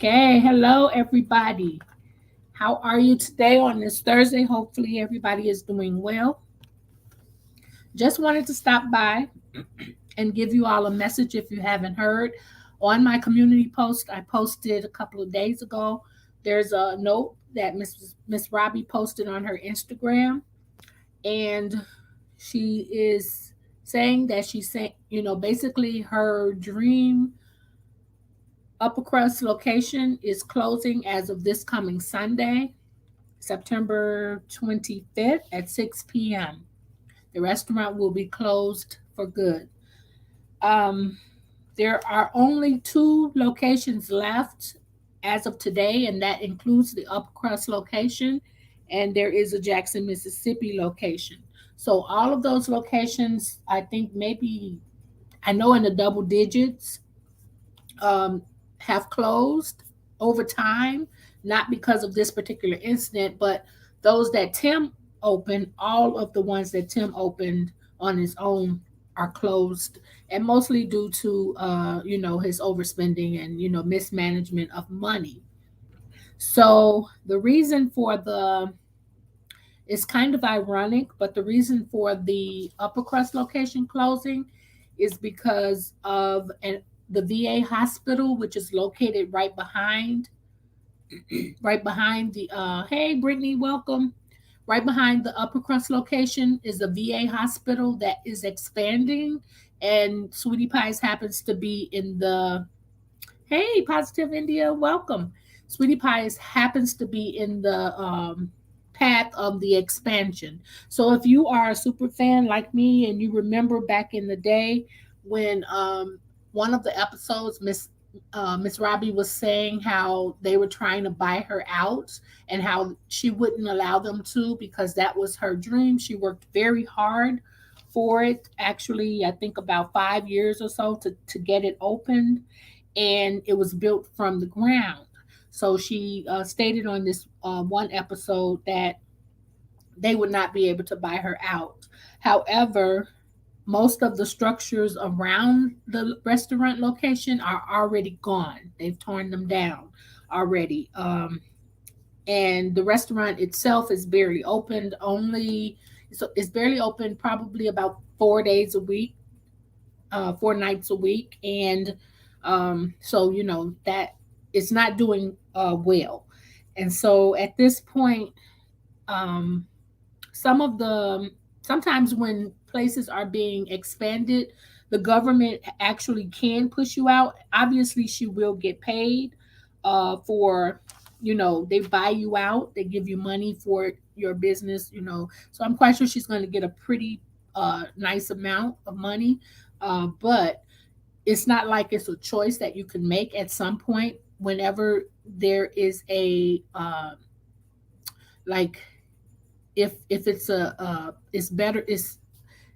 Okay, hello everybody. How are you today on this Thursday? Hopefully, everybody is doing well. Just wanted to stop by and give you all a message if you haven't heard. On my community post, I posted a couple of days ago. There's a note that Miss Robbie posted on her Instagram, and she is saying that she's saying, basically her dream upper crust location is closing as of this coming Sunday, September 25th at 6 p.m. The restaurant will be closed for good. Um, there are only two locations left as of today, and that includes the upper crust location, and there is a Jackson, Mississippi location. So all of those locations, I think maybe I know in the double digits, um, have closed over time, not because of this particular incident, but those that Tim opened, all of the ones that Tim opened on his own are closed, and mostly due to his overspending and mismanagement of money. So the reason for the it's kind of ironic, but the reason for the upper crust location closing is because of the VA hospital, which is located right behind the. Hey, Brittany, welcome. Right behind the upper crust location is a VA hospital that is expanding, and Sweetie Pies happens to be in the. Hey, Positive India, welcome. Sweetie Pies happens to be in the path of the expansion. So if you are a super fan like me and you remember back in the day when one of the episodes, Miss Robbie was saying how they were trying to buy her out and how she wouldn't allow them to because that was her dream. She worked very hard for it. Actually, I think about 5 years or so to get it opened, and it was built from the ground. So she stated on this one episode that they would not be able to buy her out. However, most of the structures around the restaurant location are already gone. They've torn them down already. And the restaurant itself is barely opened, it's barely open probably about 4 days a week, 4 nights a week. And so, that it's not doing well. And so at this point, um, some of the sometimes when places are being expanded, the government actually can push you out. Obviously, she will get paid for, they buy you out, they give you money for your business. So I'm quite sure she's going to get a pretty nice amount of money, but it's not like it's a choice that you can make at some point whenever there is a like if it's it's better, it's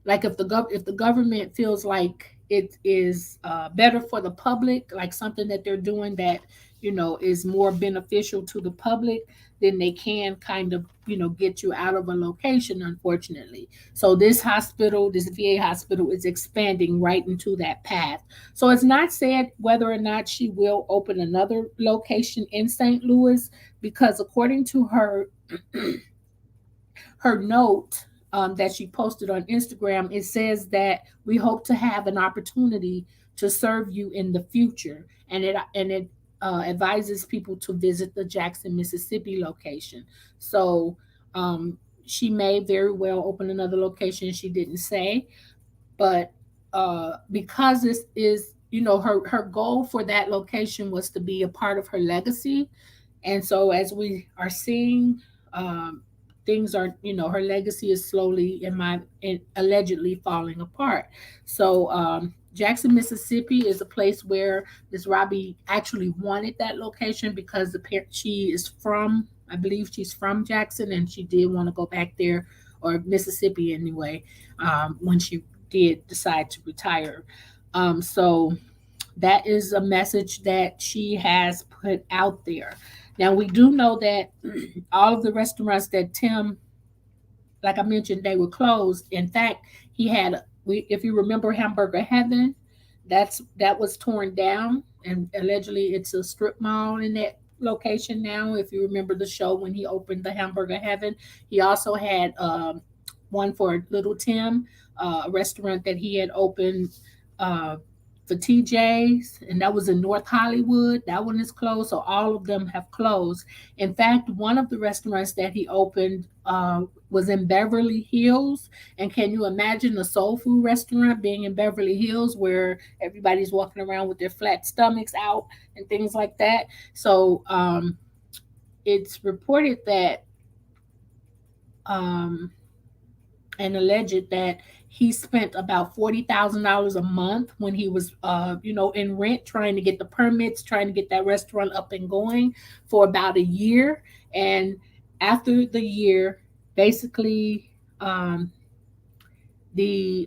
like if the government feels like it is better for the public, like something that they're doing that is more beneficial to the public, then they can kind of get you out of a location, unfortunately. So this VA hospital is expanding right into that path. So it's not said whether or not she will open another location in St. Louis, because according to her note that she posted on Instagram, it says that we hope to have an opportunity to serve you in the future, and it advises people to visit the Jackson, Mississippi location. So she may very well open another location. She didn't say, but because this is, her goal for that location was to be a part of her legacy, and so as we are seeing, um, things are, her legacy is slowly allegedly falling apart. So Jackson, Mississippi is a place where Miss Robbie actually wanted that location because she is from, I believe she's from Jackson, and she did want to go back there, or Mississippi anyway, when she did decide to retire. So that is a message that she has put out there. Now we do know that all of the restaurants that Tim, like I mentioned, they were closed. In fact, he had if you remember Hamburger Heaven, that was torn down. and allegedly it's a strip mall in that location now. If you remember the show when he opened the Hamburger Heaven, he also had one for Little Tim, a restaurant that he had opened uh, for TJ's, and that was in North Hollywood. That one is closed, so all of them have closed. In fact, one of the restaurants that he opened was in Beverly Hills. And can you imagine a soul food restaurant being in Beverly Hills where everybody's walking around with their flat stomachs out and things like that? So it's reported that um, and alleged that he spent about $40,000 a month when he was, in rent, trying to get the permits, trying to get that restaurant up and going for about a year. And after the year, basically, they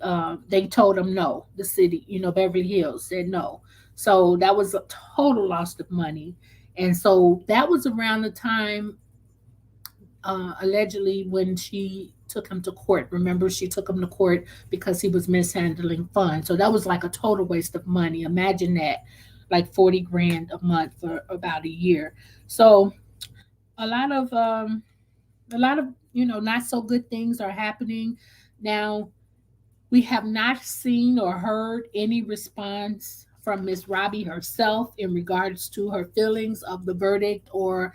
told him no. The city, Beverly Hills said no. So that was a total loss of money. And so that was around the time allegedly when she took him to court. Remember, she took him to court because he was mishandling funds. So that was like a total waste of money. Imagine that, like 40 grand a month for about a year. So a lot of not so good things are happening now. We have not seen or heard any response from Miss Robbie herself in regards to her feelings of the verdict or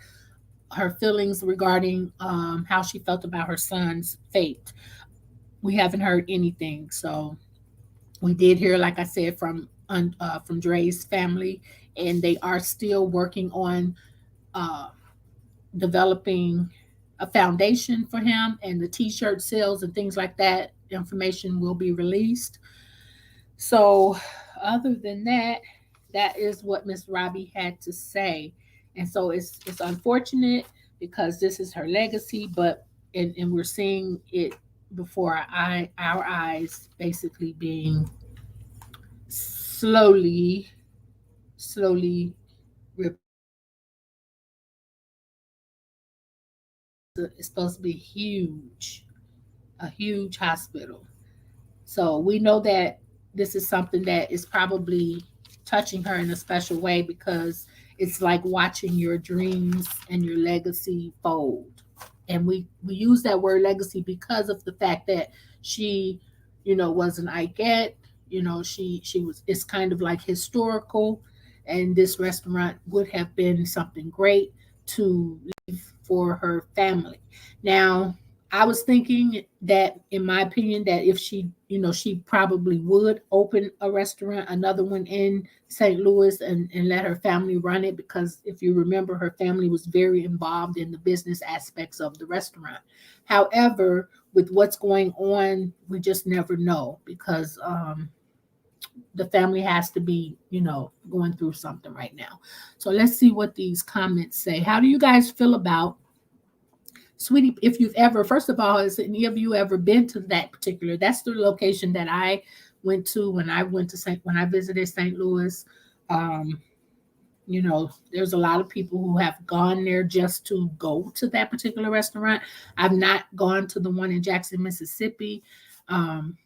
her feelings regarding how she felt about her son's fate. We haven't heard anything. So we did hear, like I said, from Dre's family, and they are still working on uh, developing a foundation for him, and the T-shirt sales and things like that. Information will be released. So, other than that, that is what Miss Robbie had to say. And so it's unfortunate because this is her legacy, but and we're seeing it before our eyes basically being slowly it's supposed to be huge, a huge hospital. So we know that this is something that is probably touching her in a special way because it's like watching your dreams and your legacy fold. And we use that word legacy because of the fact that she, was an Ikette. She was. It's kind of like historical, and this restaurant would have been something great to for her family. Now, I was thinking that, in my opinion, that if she probably would open a restaurant, another one in St. Louis, and let her family run it, because if you remember, her family was very involved in the business aspects of the restaurant. However, with what's going on, we just never know because the family has to be, going through something right now. So let's see what these comments say. How do you guys feel about Sweetie? If you've ever, first of all, has any of you ever been to that particular? That's the location that I went to when I visited St. Louis. Um, there's a lot of people who have gone there just to go to that particular restaurant. I've not gone to the one in Jackson, Mississippi. Um,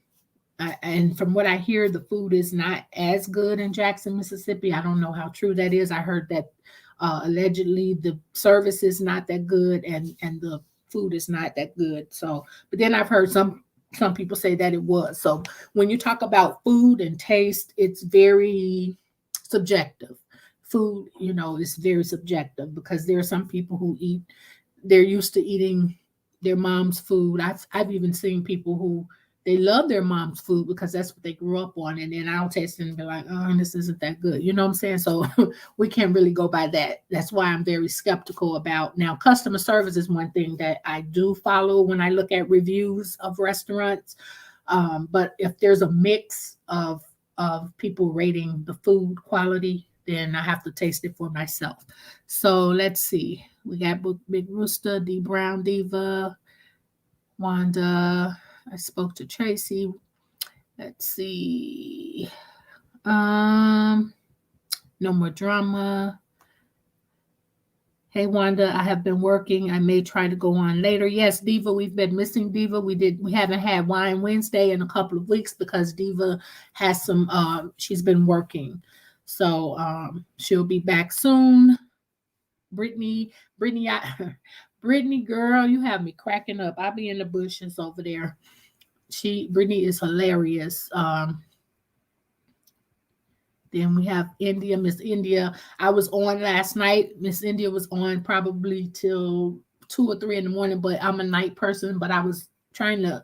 and from what I hear, the food is not as good in Jackson, Mississippi. I don't know how true that is. I heard that allegedly the service is not that good and the food is not that good. So, but then I've heard some people say that it was. So when you talk about food and taste, it's very subjective. Food, is very subjective because there are some people who they're used to eating their mom's food. I've even seen people who they love their mom's food because that's what they grew up on, and then I'll taste it and be like, oh, this isn't that good. You know what I'm saying? So we can't really go by that. That's why I'm very skeptical about now. Customer service is one thing that I do follow when I look at reviews of restaurants. But if there's a mix of people rating the food quality, then I have to taste it for myself. So let's see. We got Big Rooster, D Brown Diva, Wanda. I spoke to Tracy. Let's see. No more drama. Hey Wanda, I have been working. I may try to go on later. Yes, Diva, we've been missing Diva. We haven't had Wine Wednesday in a couple of weeks because Diva has she's been working. So she'll be back soon. Brittany, Brittany, Brittany, girl, you have me cracking up. I'll be in the bushes over there. Brittany is hilarious. Then we have India, Miss India. I was on last night. Miss India was on probably till 2 or 3 in the morning, but I'm a night person. But I was trying to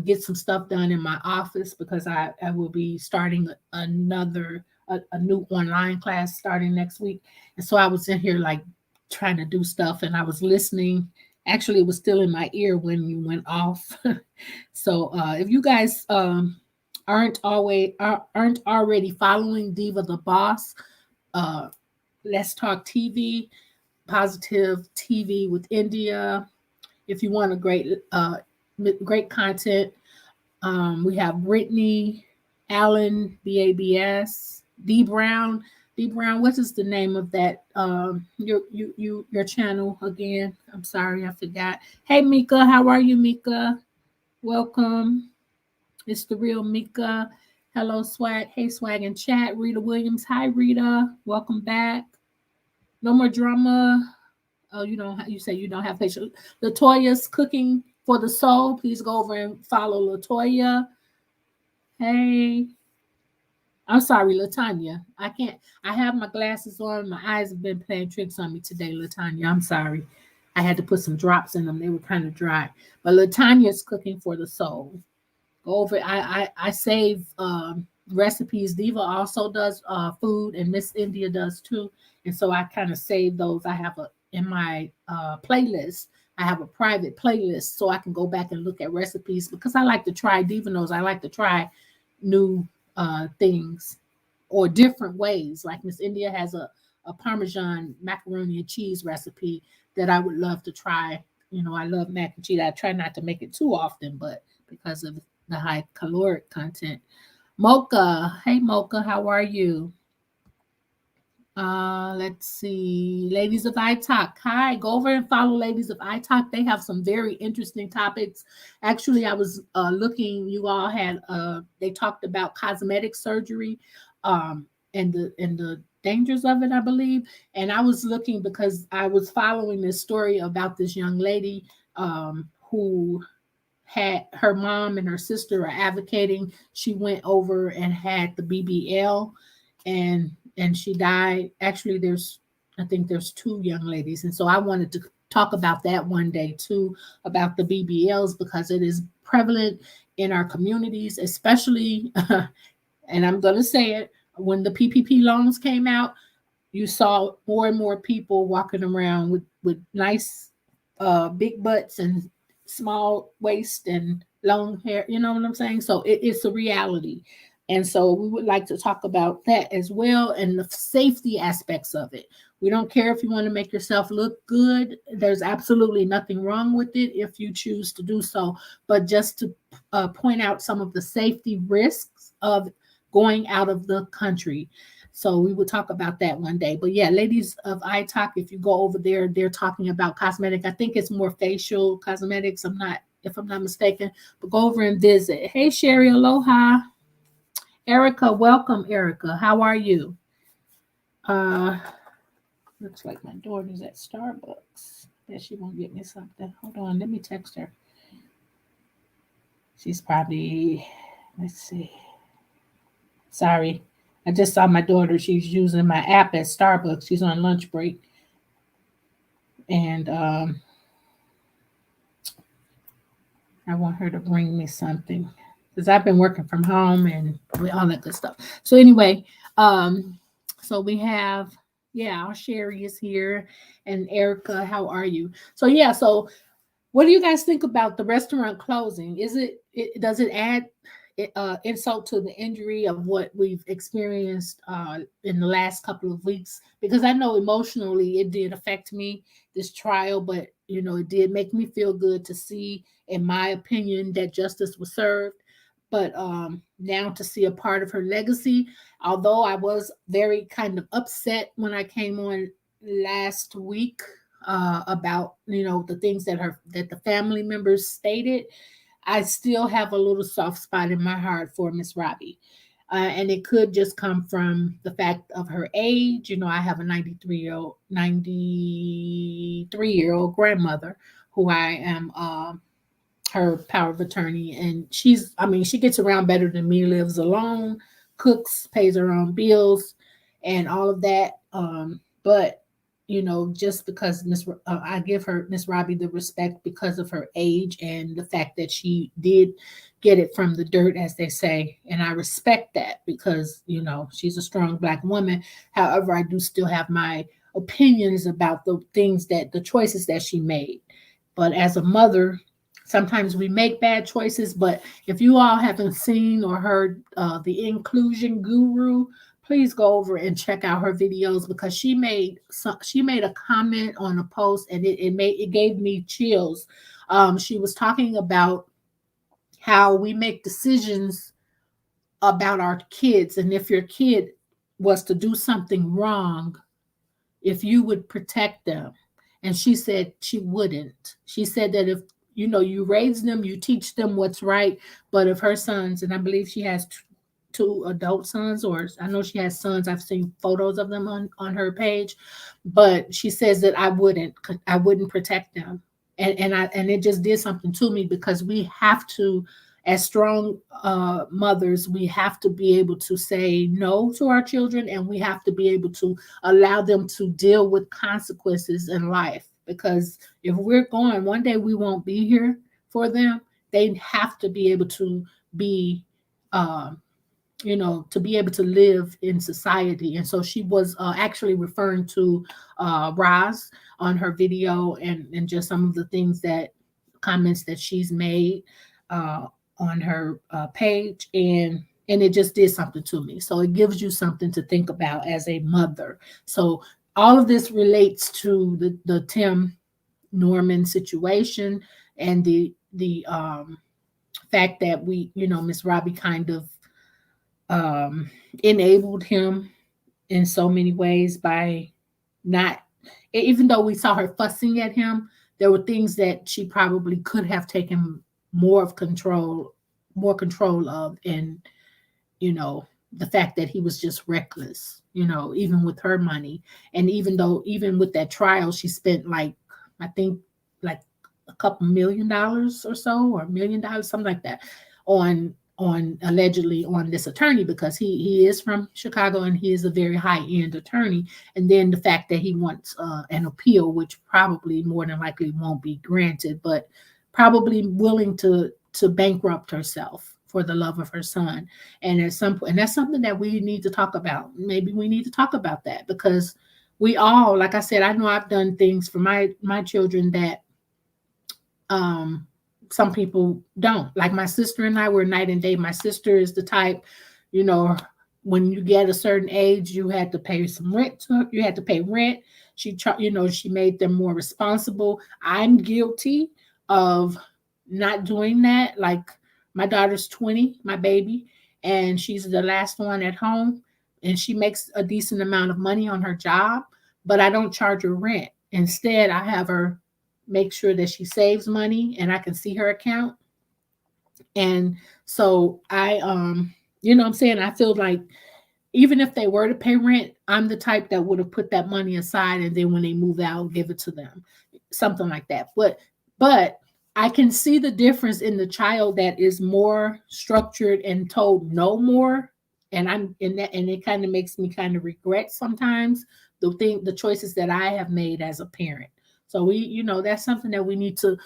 get some stuff done in my office because I will be starting a new online class starting next week. And so I was in here like trying to do stuff and I was listening. Actually, it was still in my ear when you went off. So if you guys aren't already following Diva the Boss, uh, Let's Talk TV, Positive TV with India. If you want a great content, we have Brittany Allen, BABS, D Brown. D Brown, what is the name of that? Your channel again? I'm sorry, I forgot. Hey Mika, how are you, Mika? Welcome. It's the real Mika. Hello, Swag. Hey, Swag and chat. Rita Williams. Hi, Rita. Welcome back. No more drama. Oh, you don't. You say you don't have patience. Latoya's cooking for the soul. Please go over and follow Latoya. Hey. I'm sorry, Latanya. I can't. I have my glasses on. My eyes have been playing tricks on me today, Latanya. I'm sorry. I had to put some drops in them. They were kind of dry. But Latanya's cooking for the soul. Go over. I save recipes. Diva also does food, and Miss India does too. And so I kind of save those. I have in my playlist. I have a private playlist so I can go back and look at recipes because I like to try. Diva knows I like to try new things or different ways. Like Miss India has a Parmesan macaroni and cheese recipe that I would love to try. You know, I love mac and cheese. I try not to make it too often, but because of the high caloric content. Mocha, hey Mocha, how are you? Let's see. Ladies of iTalk. Hi, go over and follow Ladies of iTalk. They have some very interesting topics. Actually, I was looking, you all had they talked about cosmetic surgery and the dangers of it, I believe. And I was looking because I was following this story about this young lady who had her mom and her sister are advocating. She went over and had the BBL and she died. Actually, I think there's two young ladies. And so I wanted to talk about that one day too, about the BBLs, because it is prevalent in our communities, especially, and I'm going to say it, when the PPP loans came out, you saw more and more people walking around with nice big butts and small waist and long hair. You know what I'm saying? So it's a reality. And so we would like to talk about that as well and the safety aspects of it. We don't care if you want to make yourself look good. There's absolutely nothing wrong with it if you choose to do so. But just to point out some of the safety risks of going out of the country. So we will talk about that one day. But yeah, Ladies of iTalk, if you go over there, they're talking about cosmetic. I think it's more facial cosmetics. If I'm not mistaken. But go over and visit. Hey Sherry, aloha. Erica, welcome, Erica. How are you? Uh, looks like my daughter's at Starbucks. Bet she won't get me something. Hold on, let me text her. She's probably, let's see. Sorry, I just saw my daughter. She's using my app at Starbucks. She's on lunch break. And I want her to bring me something because I've been working from home and all that good stuff. So anyway, so we have, yeah, our Sherry is here, and Erica, how are you? So yeah, so what do you guys think about the restaurant closing? Does it add insult to the injury of what we've experienced in the last couple of weeks? Because I know emotionally it did affect me, this trial, but you know, it did make me feel good to see, in my opinion, that justice was served. But now to see a part of her legacy, although I was very kind of upset when I came on last week about, you know, the things that the family members stated, I still have a little soft spot in my heart for Miss Robbie. And it could just come from the fact of her age. I have a 93-year-old grandmother who I am her power of attorney, and she gets around better than me, lives alone, cooks, pays her own bills, and all of that. But just because I give her Miss Robbie the respect because of her age and the fact that she did get it from the dirt, as they say, and I respect that because she's a strong Black woman. However, I do still have my opinions about the choices that she made. But as a mother, sometimes we make bad choices. But if you all haven't seen or heard the inclusion guru, please go over and check out her videos because she made a comment on a post, and it gave me chills. She was talking about how we make decisions about our kids, and if your kid was to do something wrong, if you would protect them. And she said she wouldn't. She said that if you raise them, you teach them what's right. But if her sons, and I believe she has two adult sons, or I know she has sons. I've seen photos of them on her page, but she says that I wouldn't protect them, and it just did something to me because we have to, as strong mothers, we have to be able to say no to our children, and we have to be able to allow them to deal with consequences in life. Because if we're gone, one day we won't be here for them. They have to be able to be um, to be able to live in society. And so she was actually referring to Roz on her video, and just some of the comments that she's made uh, on her page. And it just did something to me. So it gives you something to think about as a mother. So all of this relates to the Tim Norman situation, and the fact that Miss Robbie kind of um, enabled him in so many ways by not, even though we saw her fussing at him, there were things that she probably could have taken more control of. And, you know, the fact that he was just reckless, even with her money. And even with that trial, she spent I think, like a couple $1 million or so, or $1 million, something like that, on allegedly on this attorney, because he is from Chicago and he is a very high end attorney. And then the fact that he wants an appeal, which probably more than likely won't be granted, but probably willing to bankrupt herself for the love of her son. And at some point, and that's something that we need to talk about. Maybe we need to talk about that, because we all, like I said, I know I've done things for my children that um some people don't. Like my sister and I were night and day. My sister is the type, you know, when you get a certain age, you had to pay some rent. You had to pay rent. She made them more responsible. I'm guilty of not doing that. Like my daughter's 20, my baby, and she's the last one at home, and she makes a decent amount of money on her job, but I don't charge her rent. Instead, I have her make sure that she saves money and I can see her account. And so what I'm saying, I feel like even if they were to pay rent, I'm the type that would have put that money aside, and then when they move out, give it to them. Something like that. But I can see the difference in the child that is more structured and told no more. And I'm in that, and it kind of makes me kind of regret sometimes the choices that I have made as a parent. So that's something that we need to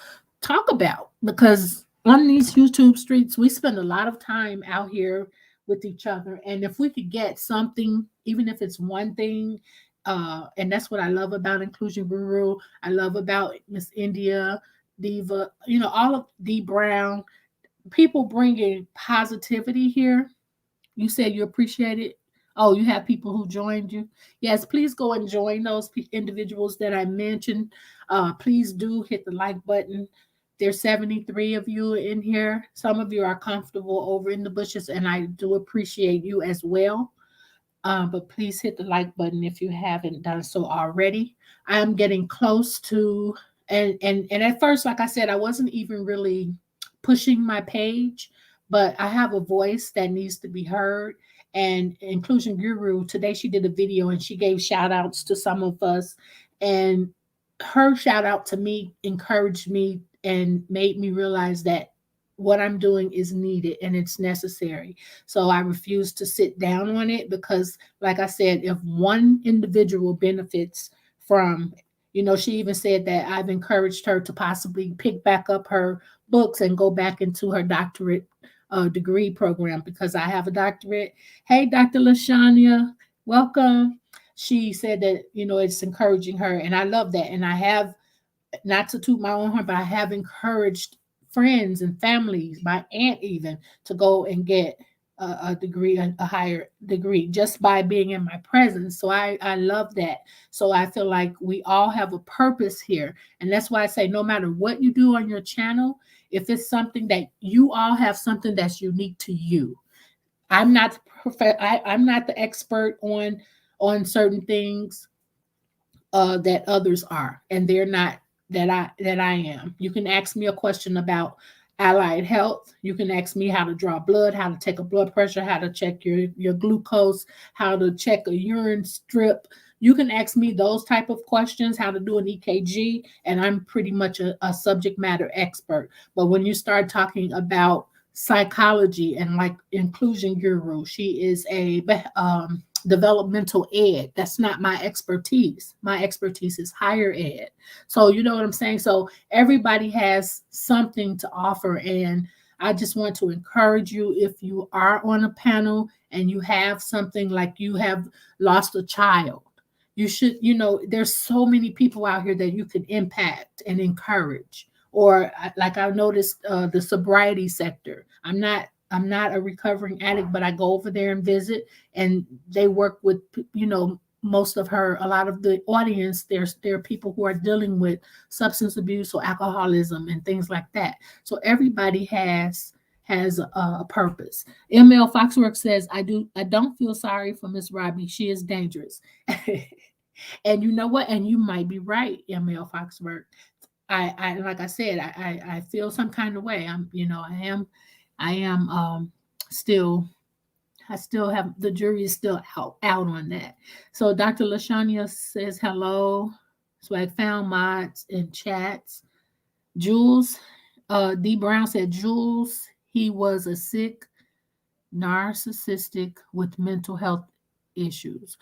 talk about, because on these YouTube streets, we spend a lot of time out here with each other. And if we could get something, even if it's one thing, and that's what I love about Inclusion Guru. I love about Miss India, Diva, all of D Brown, people bringing positivity here. You said you appreciate it. Oh, you have people who joined you. Yes, please go and join those individuals that I mentioned. Please do hit the like button. There's 73 of you in here. Some of you are comfortable over in the bushes, and I do appreciate you as well. But please hit the like button if you haven't done so already. I'm getting close to, and at first, like I said, I wasn't even really pushing my page, but I have a voice that needs to be heard. And Inclusion Guru, today she did a video and she gave shout outs to some of us. And her shout out to me encouraged me and made me realize that what I'm doing is needed and it's necessary. So I refuse to sit down on it because, like I said, if one individual benefits from, she even said that I've encouraged her to possibly pick back up her books and go back into her doctorate degree program because I have a doctorate. Hey, Dr. LaShania, welcome. She said that, it's encouraging her, and I love that. And I have, not to toot my own horn, but I have encouraged friends and families, my aunt even, to go and get a degree, a higher degree, just by being in my presence. So I love that. So I feel like we all have a purpose here. And that's why I say no matter what you do on your channel, if it's something that you all have something that's unique to you. I'm not the expert on certain things that others are, and they're not that I am. You can ask me a question about allied health. You can ask me how to draw blood, how to take a blood pressure, how to check your glucose, how to check a urine strip. You can ask me those type of questions, how to do an EKG, and I'm pretty much a subject matter expert. But when you start talking about psychology and like Inclusion Guru, she is a developmental ed. That's not my expertise. My expertise is higher ed. So you know what I'm saying? So everybody has something to offer. And I just want to encourage you, if you are on a panel and you have something like you have lost a child, you should, there's so many people out here that you can impact and encourage. Or like I noticed the sobriety sector. I'm not a recovering addict, but I go over there and visit, and they work with, most of a lot of the audience. There are people who are dealing with substance abuse or alcoholism and things like that. So everybody has a purpose. ML Foxwork says, I don't feel sorry for Miss Robbie. She is dangerous. And you know what? And you might be right, ML Foxwork. I like I said, I feel some kind of way. I am still, I still have, the jury is still out on that. So Dr. LaShania says hello. So I found mods in chats. Jules, D. Brown said, Jules, he was a sick narcissistic with mental health issues.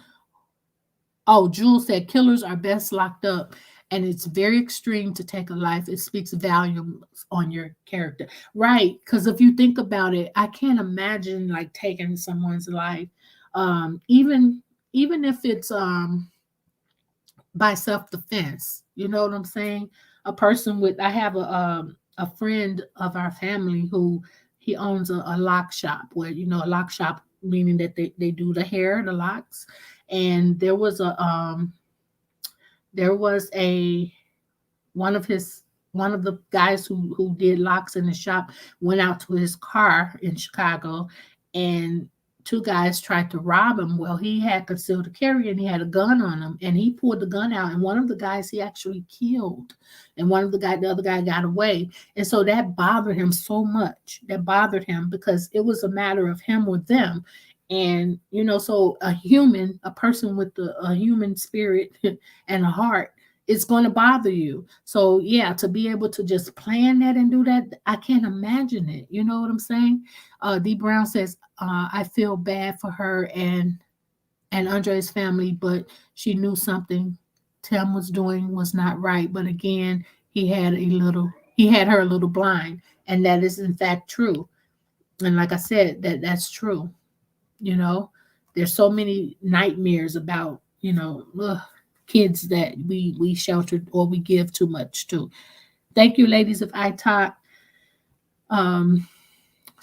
Oh, Jules said killers are best locked up, and it's very extreme to take a life. It speaks volumes on your character. Right. Because if you think about it, I can't imagine like taking someone's life. Even if it's by self-defense. You know what I'm saying? A person with, I have a friend of our family who he owns a lock shop where, a lock shop meaning that they do the hair, the locks. And there was a one of the guys who did locks in the shop went out to his car in Chicago, and two guys tried to rob him. Well, he had concealed carry and he had a gun on him, and he pulled the gun out, and one of the guys he actually killed, and the other guy got away. And so that bothered him so much. That bothered him because it was a matter of him or them. And so a person with a human spirit and a heart, it's going to bother you. So yeah, to be able to just plan that and do that, I can't imagine it. You know what I'm saying? D. Brown says, I feel bad for her and Andre's family, but she knew something Tim was doing was not right. But again, he had her a little blind, and that is in fact true. And like I said, that's true. There's so many nightmares about kids that we sheltered or we give too much to. Thank you, ladies of iTalk.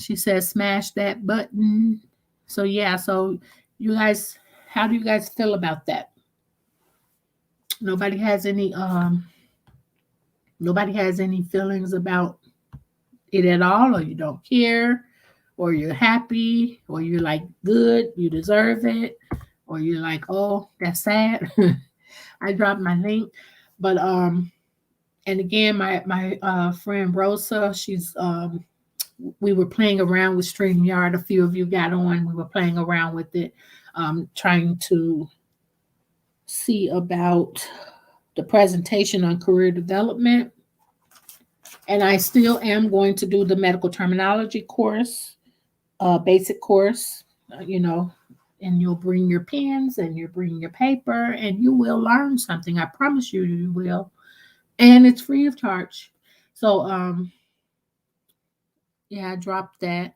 She says smash that button. So yeah, so you guys, how do you guys feel about that? Nobody has any feelings about it at all, or you don't care, or you're happy, or you're like good, you deserve it, or you're like, oh, that's sad. I dropped my link. But and again, my friend Rosa, she's we were playing around with StreamYard. A few of you got on. We were playing around with it, trying to see about the presentation on career development. And I still am going to do the medical terminology course, basic course, you know, and you'll bring your pens and you'll bring your paper and you will learn something. I promise you, you will. And it's free of charge. So, yeah, I dropped that.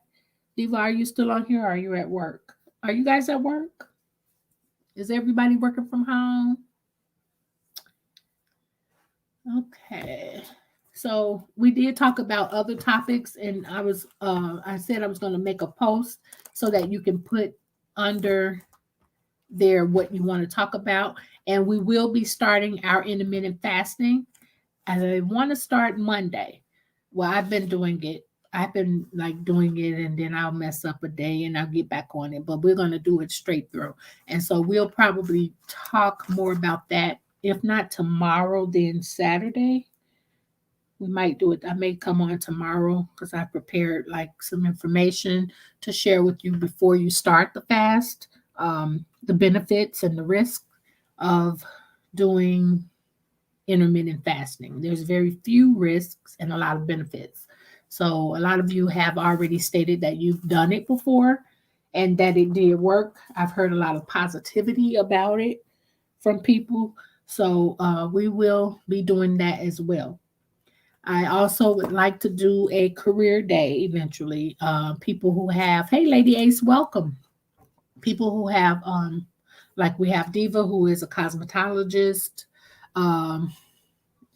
Diva, are you still on here or are you at work? Are you guys at work? Is everybody working from home? Okay. So we did talk about other topics, and I said I was going to make a post so that you can put under there what you want to talk about. And we will be starting our intermittent fasting. I want to start Monday. Well, I've been doing it. I've been like doing it, and then I'll mess up a day and I'll get back on it. But we're going to do it straight through. And so we'll probably talk more about that. If not tomorrow, then Saturday. We might do it. I may come on tomorrow because I prepared like some information to share with you before you start the fast, the benefits and the risks of doing intermittent fasting. There's very few risks and a lot of benefits. So a lot of you have already stated that you've done it before and that it did work. I've heard a lot of positivity about it from people. So we will be doing that as well. I also would like to do a career day eventually. People who have, hey, Lady Ace, welcome. People who have, like we have Diva, who is a cosmetologist, um,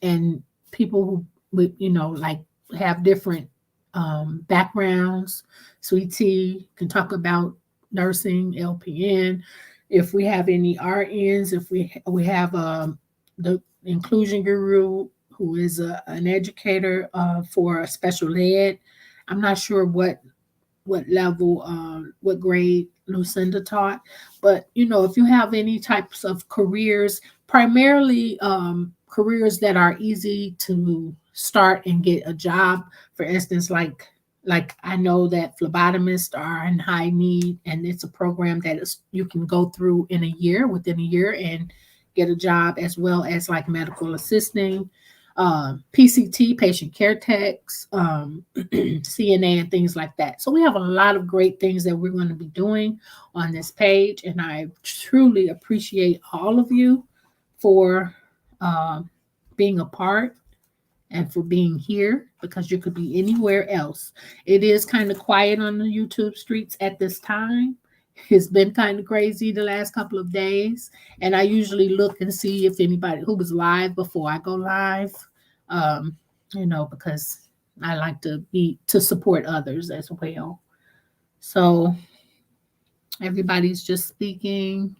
and people who would, like have different backgrounds. Sweetie can talk about nursing, LPN. If we have any RNs, if we have the inclusion guru who is an educator for special ed. I'm not sure what level, what grade Lucinda taught, but if you have any types of careers, primarily careers that are easy to start and get a job. For instance, like I know that phlebotomists are in high need, and it's a program that you can go through within a year, and get a job, as well as like medical assisting, PCT, patient care techs, CNA, and things like that. So we have a lot of great things that we're going to be doing on this page, and I truly appreciate all of you for uh, being a part and for being here, because you could be anywhere else. It is kind of quiet on the YouTube streets at this time. It's been kind of crazy the last couple of days, and I usually look and see if anybody who was live before I go live, um, because I like to support others as well. So everybody's just speaking,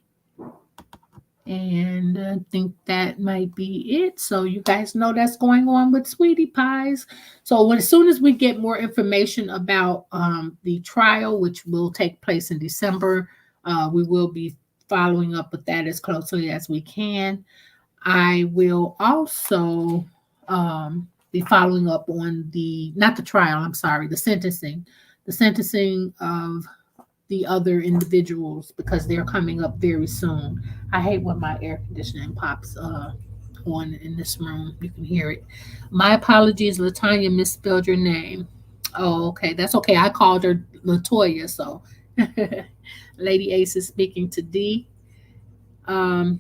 and I think that might be it. So you guys know that's going on with Sweetie Pies. So as soon as we get more information about the trial, which will take place in December, we will be following up with that as closely as we can. I will also be following up on not the trial, I'm sorry, the sentencing of the other individuals, because they're coming up very soon. I hate when my air conditioning pops on in this room. You can hear it. My apologies, Latanya misspelled your name. Oh, okay. That's okay. I called her Latoya, so Lady Ace is speaking to D. Tim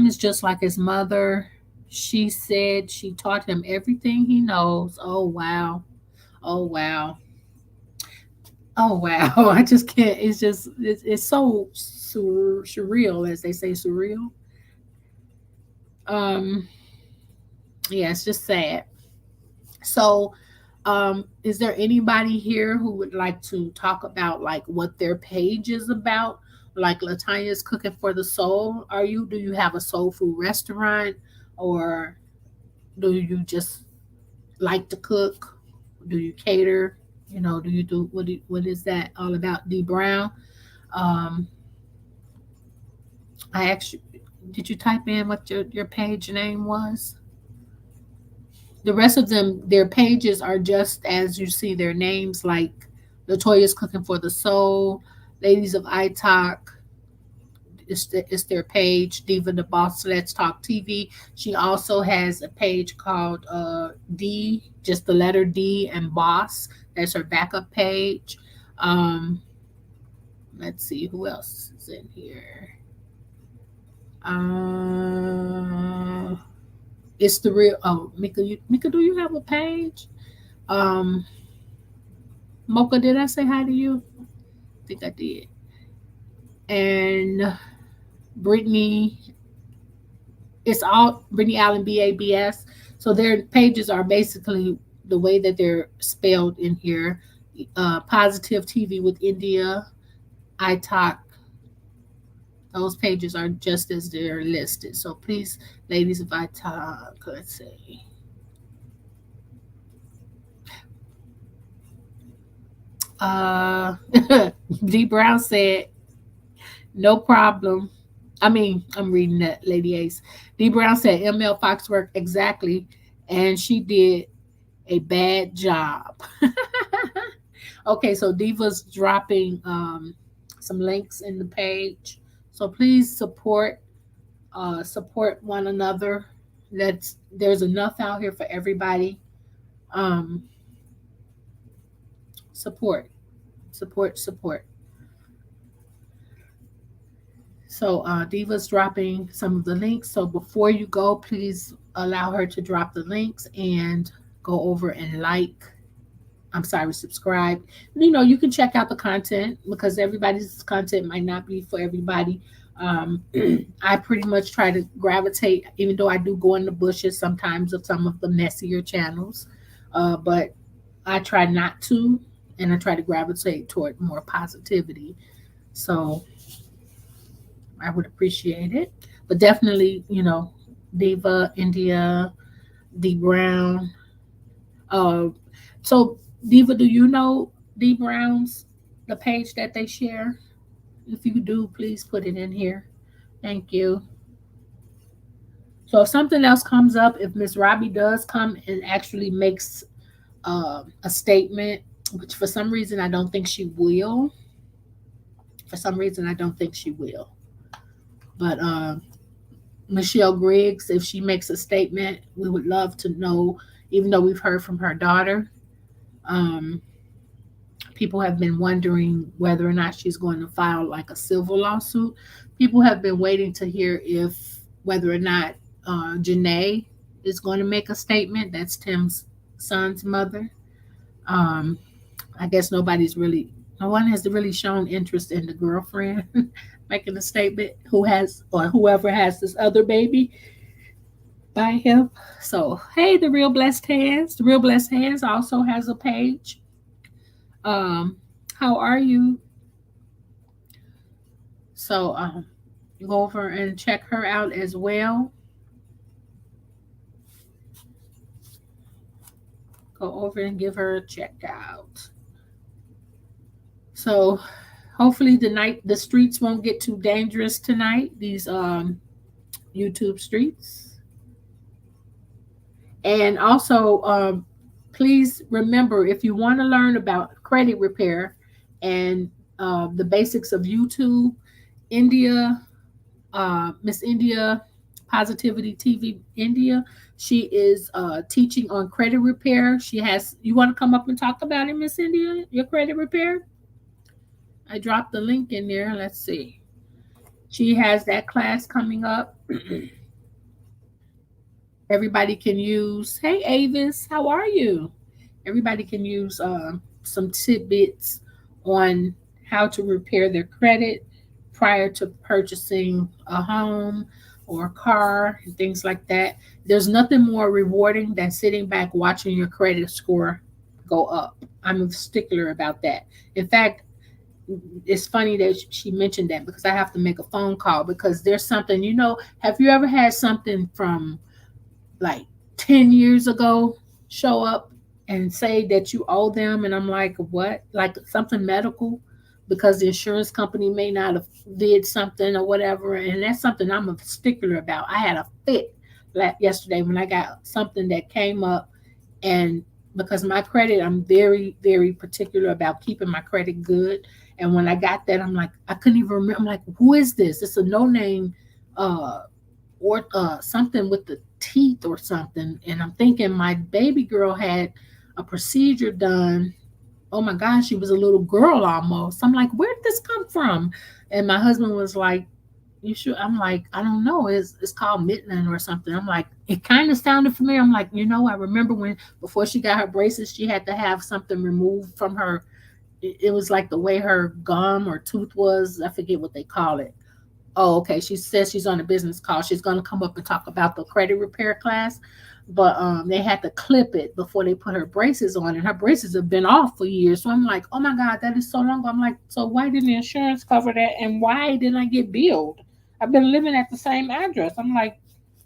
is just like his mother. She said she taught him everything he knows. Oh, wow. Oh, wow. Oh wow! I just can't. It's so surreal, as they say, surreal. Um, yeah, it's just sad. So, is there anybody here who would like to talk about like what their page is about? Like Latanya's cooking for the soul. Do you have a soul food restaurant, or do you just like to cook? Do you cater? Do you do what is that all about? D Brown. Um, did you type in what your page name was? The rest of them, their pages are just as you see their names, like Latoya's Cooking for the Soul, Ladies of iTalk. It's their page. Diva the Boss Let's Talk TV. She also has a page called D, just the letter D and Boss. That's her backup page. Um, let's see who else is in here. Uh, it's the real. Oh, Mika, do you have a page? Um, Mocha, did I say hi to you? I think I did. And Brittany, it's all Brittany Allen BABS. So their pages are basically the way that they're spelled in here. Positive TV with India, I talk. Those pages are just as they're listed. So please, ladies, if I talk, let's see. Uh, D Brown said, no problem. I mean, I'm reading that, Lady Ace. D Brown said, ML Foxwork, exactly. And she did a bad job. Okay, so Diva's dropping some links in the page. So please support one another. There's enough out here for everybody. Um, support, support. So Diva's dropping some of the links. So before you go, please allow her to drop the links and go over and I'm sorry, subscribe. You can check out the content because everybody's content might not be for everybody. Um, I pretty much try to gravitate, even though I do go in the bushes sometimes of some of the messier channels, but I try not to, and I try to gravitate toward more positivity. So I would appreciate it. But definitely, Diva, India, D Brown. Uh, so Diva, do you know D Brown's the page that they share? If you do, please put it in here. Thank you. So if something else comes up, if Miss Robbie does come and actually makes a statement, which for some reason I don't think she will. For some reason I don't think she will. But Michelle Griggs, if she makes a statement, we would love to know, even though we've heard from her daughter. Um, People have been wondering whether or not she's going to file like a civil lawsuit. People have been waiting to hear if whether or not Janae is going to make a statement. That's Tim's son's mother. Um, I guess no one has really shown interest in the girlfriend making a statement who has or whoever has this other baby by him. So, hey, the Real Blessed Hands. The Real Blessed Hands also has a page. Um, how are you? So, go over and check her out as well. Go over and give her a check out. So, hopefully the streets won't get too dangerous tonight. These YouTube streets. And also, please remember if you want to learn about credit repair and the basics of YouTube, India, Miss India, Positivity TV India, she is teaching on credit repair. You want to come up and talk about it, Miss India, your credit repair? I dropped the link in there. Let's see. She has that class coming up. Everybody can use, hey Avis, how are you? Everybody can use some tidbits on how to repair their credit prior to purchasing a home or a car and things like that. There's nothing more rewarding than sitting back watching your credit score go up. I'm a stickler about that. In fact, it's funny that she mentioned that because I have to make a phone call because there's something, have you ever had something from like 10 years ago show up and say that you owe them? And I'm like, what? Like something medical? Because the insurance company may not have did something or whatever. And that's something I'm a stickler about. I had a fit yesterday when I got something that came up And because my credit, I'm very, very particular about keeping my credit good. And when I got that, I'm like, I couldn't even remember. I'm like, who is this? It's a no name, uh, or something with the teeth or something. And I'm thinking my baby girl had a procedure done. Oh my gosh, she was a little girl almost. I'm like, where did this come from? And my husband was like, you should. I'm like, I don't know. It's called Midland or something. I'm like, it kind of sounded familiar. I'm like, I remember when before she got her braces, she had to have something removed from her. It was like the way her gum or tooth was. I forget what they call it. Oh, okay. She says she's on a business call. She's going to come up and talk about the credit repair class. But they had to clip it before they put her braces on, and her braces have been off for years. So I'm like, oh my God, that is so long ago. I'm like, so why didn't the insurance cover that? And why didn't I get billed? I've been living at the same address. I'm like,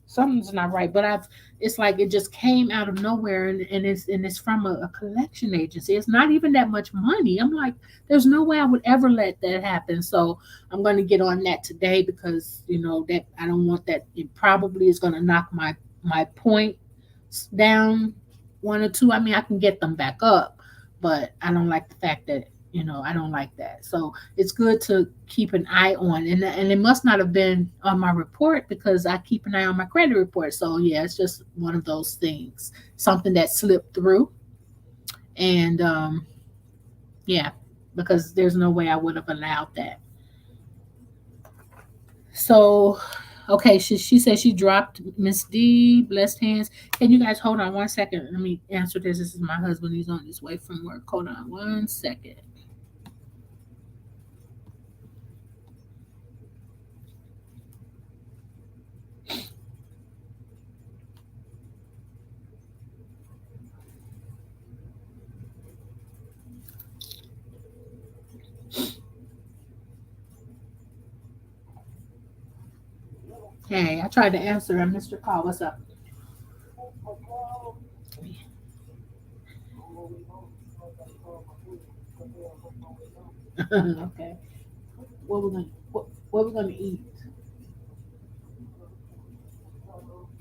something's not right. But it's like it just came out of nowhere, and it's from a collection agency. It's not even that much money. I'm like, there's no way I would ever let that happen. So I'm going to get on that today because that I don't want that. It probably is going to knock my point down one or two. I mean, I can get them back up, but I don't like the fact that I don't like that. So it's good to keep an eye on, and it must not have been on my report because I keep an eye on my credit report. So yeah, it's just one of those things, something that slipped through, and yeah, because there's no way I would have allowed that. So, okay, she said she dropped Miss D. Blessed hands. Can you guys hold on 1 second? Let me answer this. This is my husband. He's on his way from work. Hold on 1 second. Hey, I tried to answer him. Mr. Call, what's up? Okay. What we're gonna eat?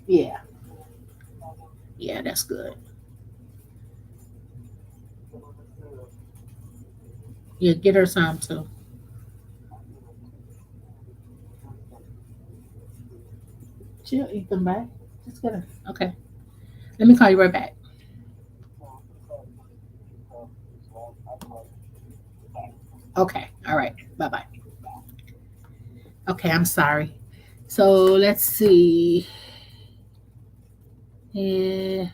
Yeah, yeah, that's good. Yeah, get her some too. She'll eat them back. Just get her. Okay. Let me call you right back. Okay. All right. Bye bye. Okay, I'm sorry. So let's see. Yeah,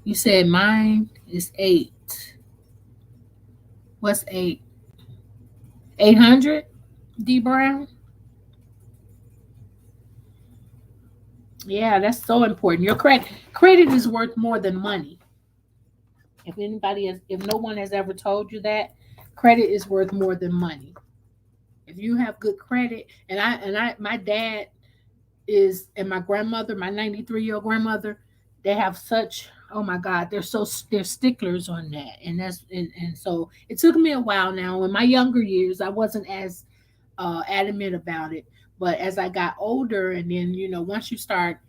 you said mine is 8. What's 8? 800? D Brown? Yeah, that's so important. Your credit is worth more than money. If no one has ever told you that, credit is worth more than money. If you have good credit, my dad is, and my grandmother, my 93-year-old grandmother, they have such, oh my God, they're sticklers on that. And so it took me a while now. In my younger years, I wasn't as adamant about it. But as I got older, and then, once you start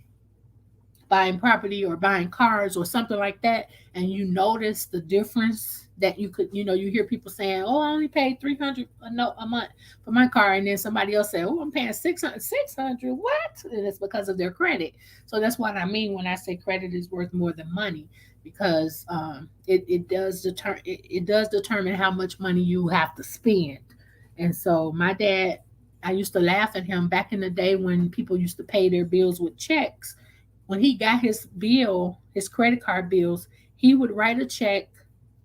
buying property or buying cars or something like that, and you notice the difference that you hear people saying, oh, I only paid 300 a month for my car, and then somebody else say, oh, I'm paying 600. What? And it's because of their credit. So that's what I mean when I say credit is worth more than money, because it does determine how much money you have to spend. And so my dad, I used to laugh at him back in the day when people used to pay their bills with checks. When he got his credit card bills, he would write a check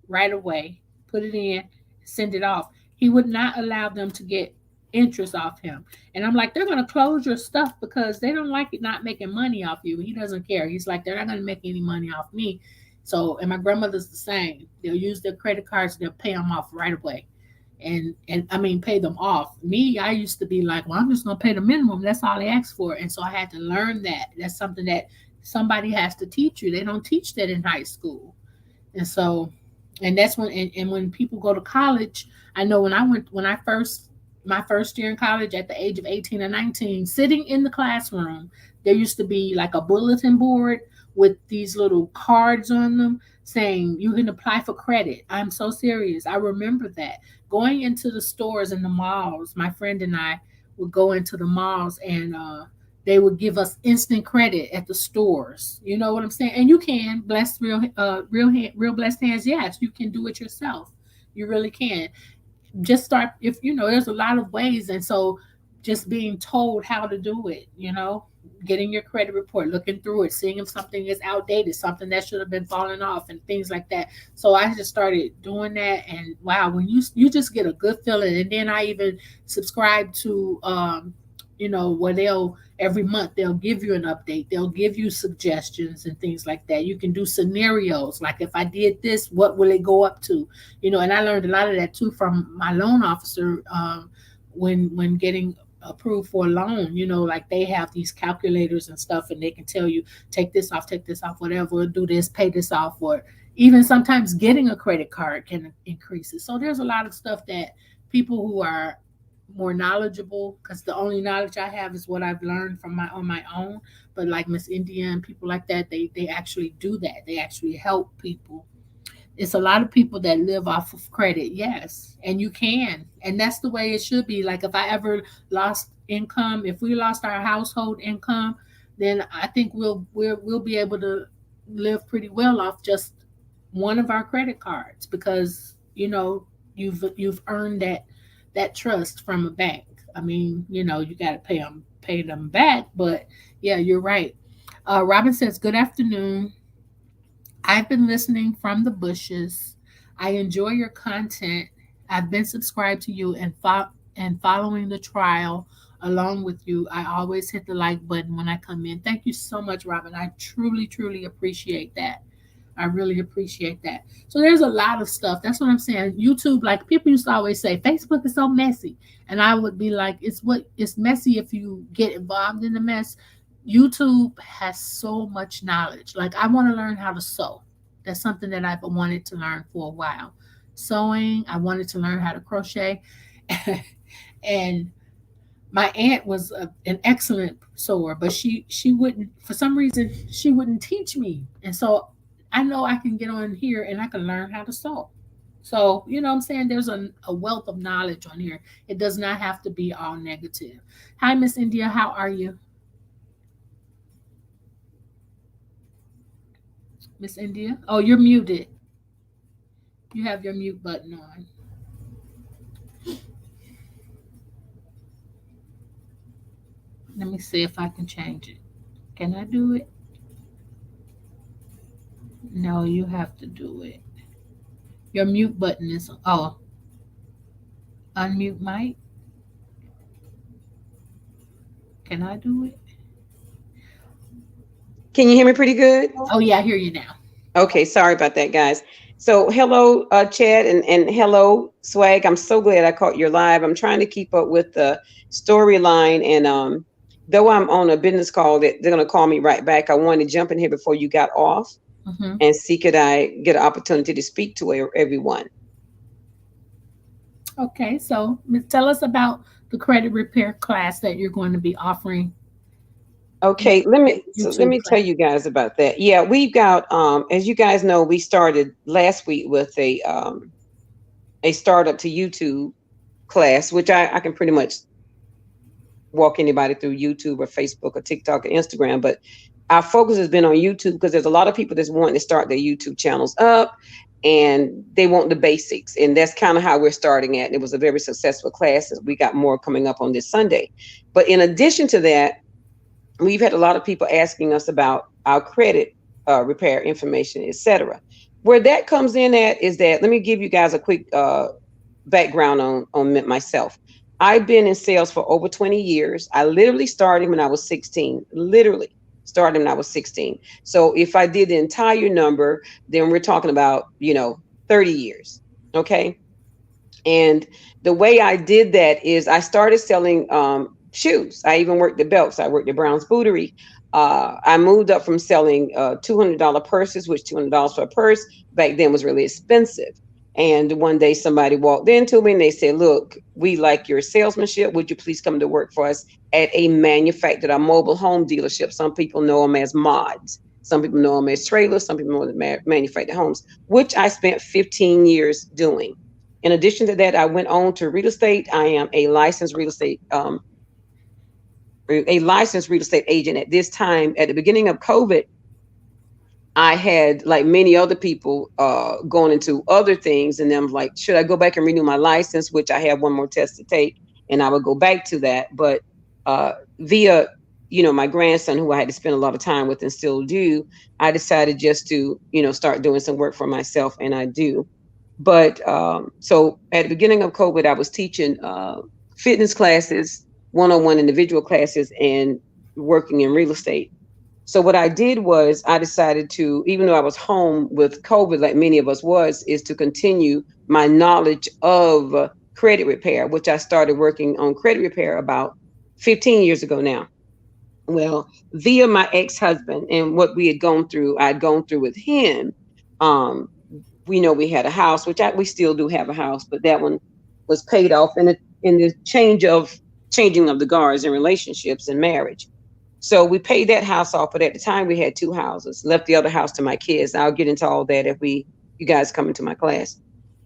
right away, put it in, send it off. He would not allow them to get interest off him. And I'm like, they're going to close your stuff because they don't like it not making money off you. He doesn't care. He's like, they're not going to make any money off me. So, and my grandmother's the same. They'll use their credit cards, they'll pay them off right away. And I mean, pay them off. Me, I used to be like, well, I'm just gonna pay the minimum. That's all they ask for. And so I had to learn that. That's something that somebody has to teach you. They don't teach that in high school. And so, and that's and when people go to college, I know when my first year in college at the age of 18 or 19, sitting in the classroom, there used to be like a bulletin board with these little cards on them saying you can apply for credit. I'm so serious. I remember that. Going into the stores and the malls, my friend and I would go into the malls and they would give us instant credit at the stores. You know what I'm saying? And you can bless real blessed hands. Yes, you can do it yourself. You really can. Just start, if you know, there's a lot of ways, and so just being told how to do it, getting your credit report, looking through it, seeing if something is outdated, something that should have been falling off, and things like that. So I just started doing that, and wow, when you just get a good feeling. And then I even subscribe to where they'll every month they'll give you an update, they'll give you suggestions and things like that. You can do scenarios like, if I did this, what will it go up to? And I learned a lot of that too from my loan officer, when getting approved for a loan. Like they have these calculators and stuff, and they can tell you, take this off, whatever, do this, pay this off, or even sometimes getting a credit card can increase it. So there's a lot of stuff that people who are more knowledgeable, because the only knowledge I have is what I've learned from my on my own. But like Miss India and people like that, they actually do that. They actually help people. It's a lot of people that live off of credit, yes, and you can, and that's the way it should be. Like if I ever lost income, if we lost our household income, then I think we'll be able to live pretty well off just one of our credit cards, because you've earned that trust from a bank. I mean, you got to pay them back, but yeah, you're right. Robin says, "Good afternoon. I've been listening from the bushes. I enjoy your content. I've been subscribed to you and following the trial along with you. I always hit the like button when I come in." Thank you so much, Robin. I truly, truly appreciate that. I really appreciate that. So there's a lot of stuff. That's what I'm saying. YouTube, like people used to always say, Facebook is so messy. And I would be like, it's messy if you get involved in the mess. YouTube has so much knowledge. Like I want to learn how to sew. That's something that I've wanted to learn for a while. Sewing, I wanted to learn how to crochet. And my aunt was an excellent sewer, but she wouldn't, for some reason, she wouldn't teach me. And so I know I can get on here and I can learn how to sew. So, you know what I'm saying? There's a wealth of knowledge on here. It does not have to be all negative. Hi, Miss India. How are you? Miss India? Oh, you're muted. You have your mute button on. Let me see if I can change it. Can I do it? No, you have to do it. Your mute button is, unmute mic. Can I do it? Can you hear me pretty good? Oh yeah, I hear you now. Okay, sorry about that, guys. So hello, Chad, and hello, Swag. I'm so glad I caught your live. I'm trying to keep up with the storyline, and though I'm on a business call that they're gonna call me right back, I wanted to jump in here before you got off and see could I get an opportunity to speak to everyone. Okay, so tell us about the credit repair class that you're going to be offering. Okay, let me tell you guys about that. Yeah, we've got as you guys know, we started last week with a startup to YouTube class, which I can pretty much walk anybody through YouTube or Facebook or TikTok or Instagram, but our focus has been on YouTube because there's a lot of people that's wanting to start their YouTube channels up and they want the basics, and that's kind of how we're starting at. It was a very successful class, and we got more coming up on this Sunday. But in addition to that, we've had a lot of people asking us about our credit repair information, etc. Where that comes in at is that, let me give you guys a quick background on myself. I've been in sales for over 20 years. I literally started when I was 16, literally started when I was 16. So if I did the entire number, then we're talking about, 30 years. Okay. And the way I did that is I started selling shoes. I even worked the belts. I worked at Brown's Bootery. I moved up from selling $200 purses, which $200 for a purse back then was really expensive. And one day somebody walked into me and they said, look, we like your salesmanship. Would you please come to work for us at a manufactured, a mobile home dealership? Some people know them as mods. Some people know them as trailers. Some people know them as manufactured homes, which I spent 15 years doing. In addition to that, I went on to real estate. I am a licensed real estate agent. At this time, at the beginning of COVID, I had, like many other people, going into other things, and I'm like, should I go back and renew my license? Which I have one more test to take, and I would go back to that. But via, my grandson, who I had to spend a lot of time with and still do, I decided just to, start doing some work for myself, and I do. But so at the beginning of COVID, I was teaching fitness classes, one-on-one individual classes, and working in real estate. So what I did was I decided to, even though I was home with COVID, like many of us was, is to continue my knowledge of credit repair, which I started working on credit repair about 15 years ago now. Well, via my ex-husband and what I'd gone through with him. We know we had a house, which we still do have a house, but that one was paid off in the changing of the guards in relationships and marriage. So we paid that house off, but at the time we had two houses, left the other house to my kids. I'll get into all that if you guys come into my class.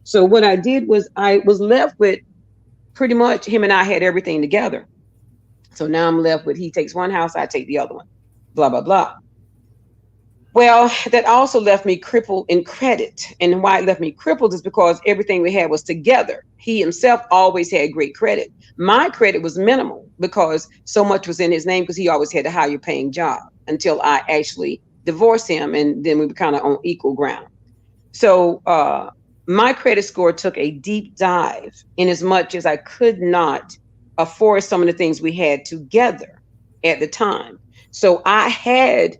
So what I did was I was left with pretty much him and I had everything together. So now I'm left with, he takes one house, I take the other one, blah, blah, blah. Well, that also left me crippled in credit. And why it left me crippled is because everything we had was together. He himself always had great credit. My credit was minimal because so much was in his name because he always had a higher paying job until I actually divorced him. And then we were kind of on equal ground. So my credit score took a deep dive in as much as I could not afford some of the things we had together at the time. So I had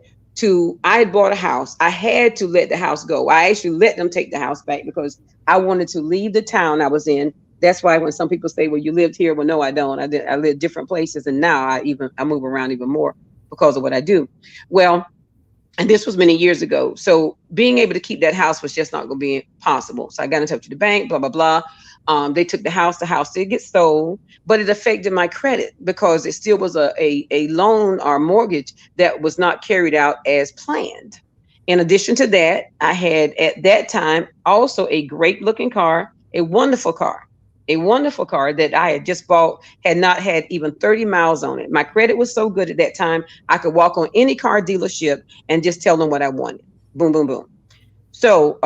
bought a house. I had to let the house go. I actually let them take the house back because I wanted to leave the town I was in. That's why when some people say, well, you lived here. Well, no, I don't. I live different places. And now I move around even more because of what I do. Well, and this was many years ago. So being able to keep that house was just not going to be possible. So I got in touch with the bank, blah, blah, blah. They took the house. The house did get sold, but it affected my credit because it still was a loan or mortgage that was not carried out as planned. In addition to that, I had at that time also a great looking car, a wonderful car that I had just bought, had not had even 30 miles on it. My credit was so good at that time, I could walk on any car dealership and just tell them what I wanted. Boom, boom, boom. So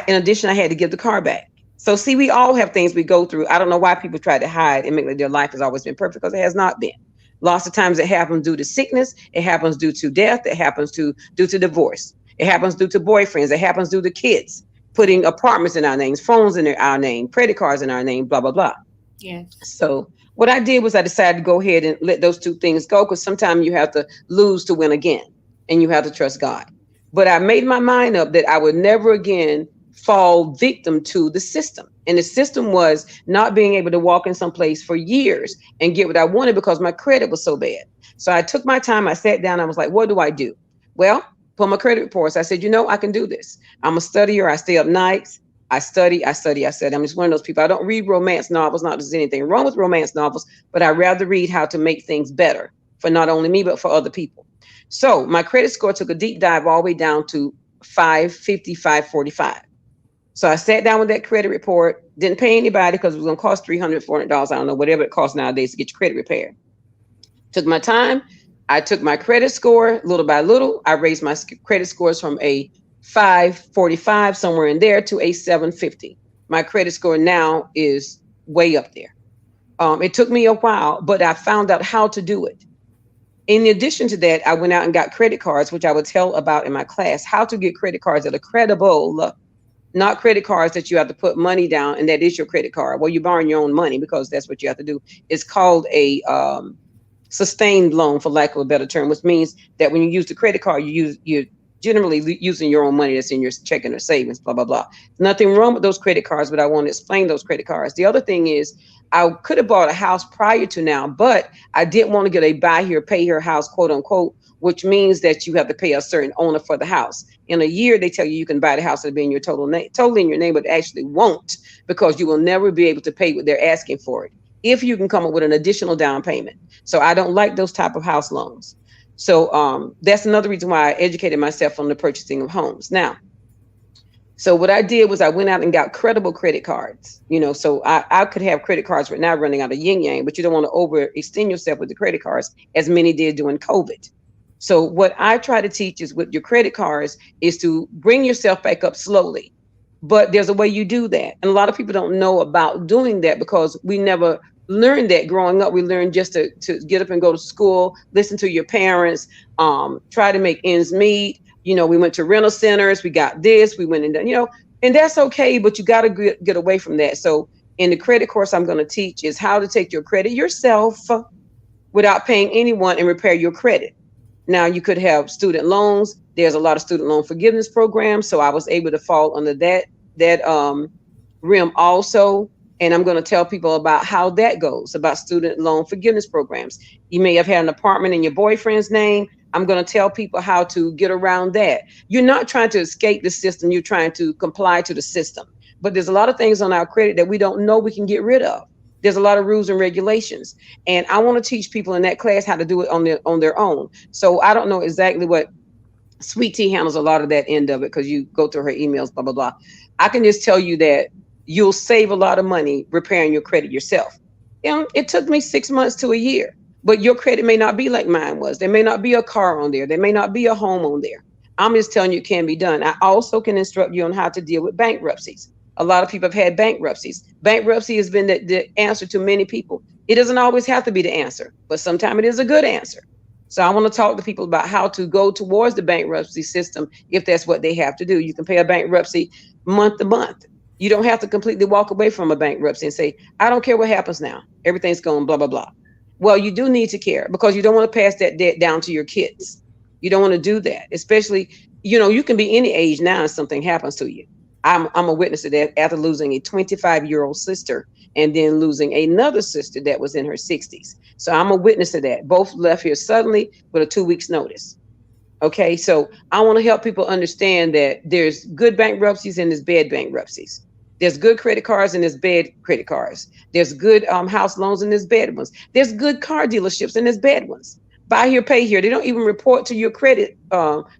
in addition, I had to give the car back. So see, we all have things we go through. I don't know why people try to hide and make like their life has always been perfect, because it has not been. Lots of times it happens due to sickness. It happens due to death. It happens due to divorce. It happens due to boyfriends. It happens due to kids putting apartments in our names, phones in our name, credit cards in our name, blah, blah, blah. Yes. So what I did was I decided to go ahead and let those two things go, because sometimes you have to lose to win again, and you have to trust God. But I made my mind up that I would never again fall victim to the system. And the system was not being able to walk in some place for years and get what I wanted because my credit was so bad. So I took my time. I sat down. I was like, what do I do? Well, for my credit reports, I said, I can do this. I'm a studier. I stay up nights. I study. I'm just one of those people. I don't read romance novels. Not that there's anything wrong with romance novels, but I rather read how to make things better for not only me, but for other people. So my credit score took a deep dive all the way down to 550, 545. So I sat down with that credit report, didn't pay anybody because it was going to cost $300, $400. I don't know, whatever it costs nowadays to get your credit repaired. Took my time. I took my credit score little by little. I raised my credit scores from a 545, somewhere in there, to a 750. My credit score now is way up there. It took me a while, but I found out how to do it. In addition to that, I went out and got credit cards, which I would tell about in my class, how to get credit cards that are credible. Not credit cards that you have to put money down and that is your credit card. Well, you're borrowing your own money because that's what you have to do. It's called a sustained loan, for lack of a better term, which means that when you use the credit card, you generally using your own money that's in your checking or savings, blah, blah, blah. Nothing wrong with those credit cards, but I want to explain those credit cards. The other thing is, I could have bought a house prior to now, but I didn't want to get a buy here, pay here house, quote unquote, which means that you have to pay a certain owner for the house. In a year, they tell you you can buy the house that'll be in your totally in your name, but actually won't, because you will never be able to pay what they're asking for it if you can come up with an additional down payment. So I don't like those type of house loans. So that's another reason why I educated myself on the purchasing of homes. Now, so what I did was I went out and got credible credit cards, so I could have credit cards right now running out of yin yang, but you don't want to overextend yourself with the credit cards as many did during COVID. So what I try to teach is with your credit cards is to bring yourself back up slowly. But there's a way you do that. And a lot of people don't know about doing that because we never learned that growing up. We learned just to get up and go to school, listen to your parents, try to make ends meet. We went to rental centers, we got this, we went and and that's okay, but you got to get away from that. So in the credit course I'm going to teach is how to take your credit yourself without paying anyone and repair your credit. Now, you could have student loans. There's a lot of student loan forgiveness programs. So I was able to fall under that rim also. And I'm going to tell people about how that goes, about student loan forgiveness programs. You may have had an apartment in your boyfriend's name. I'm going to tell people how to get around that. You're not trying to escape the system. You're trying to comply to the system. But there's a lot of things on our credit that we don't know we can get rid of. There's a lot of rules and regulations. And I want to teach people in that class how to do it on their own. So I don't know exactly what Sweet Tea handles a lot of that end of it because you go through her emails, blah, blah, blah. I can just tell you that you'll save a lot of money repairing your credit yourself. It took me 6 months to a year, but your credit may not be like mine was. There may not be a car on there. There may not be a home on there. I'm just telling you it can be done. I also can instruct you on how to deal with bankruptcies. A lot of people have had bankruptcies. Bankruptcy has been the answer to many people. It doesn't always have to be the answer, but sometimes it is a good answer. So I want to talk to people about how to go towards the bankruptcy system if that's what they have to do. You can pay a bankruptcy month to month. You don't have to completely walk away from a bankruptcy and say, I don't care what happens now. Everything's going blah, blah, blah. Well, you do need to care because you don't want to pass that debt down to your kids. You don't want to do that, especially, you can be any age now and something happens to you. I'm a witness to that after losing a 25-year-old sister and then losing another sister that was in her 60s. So I'm a witness to that. Both left here suddenly with a 2 weeks notice. Okay, so I want to help people understand that there's good bankruptcies and there's bad bankruptcies. There's good credit cards and there's bad credit cards. There's good house loans and there's bad ones. There's good car dealerships and there's bad ones. Buy here, pay here. They don't even report to your credit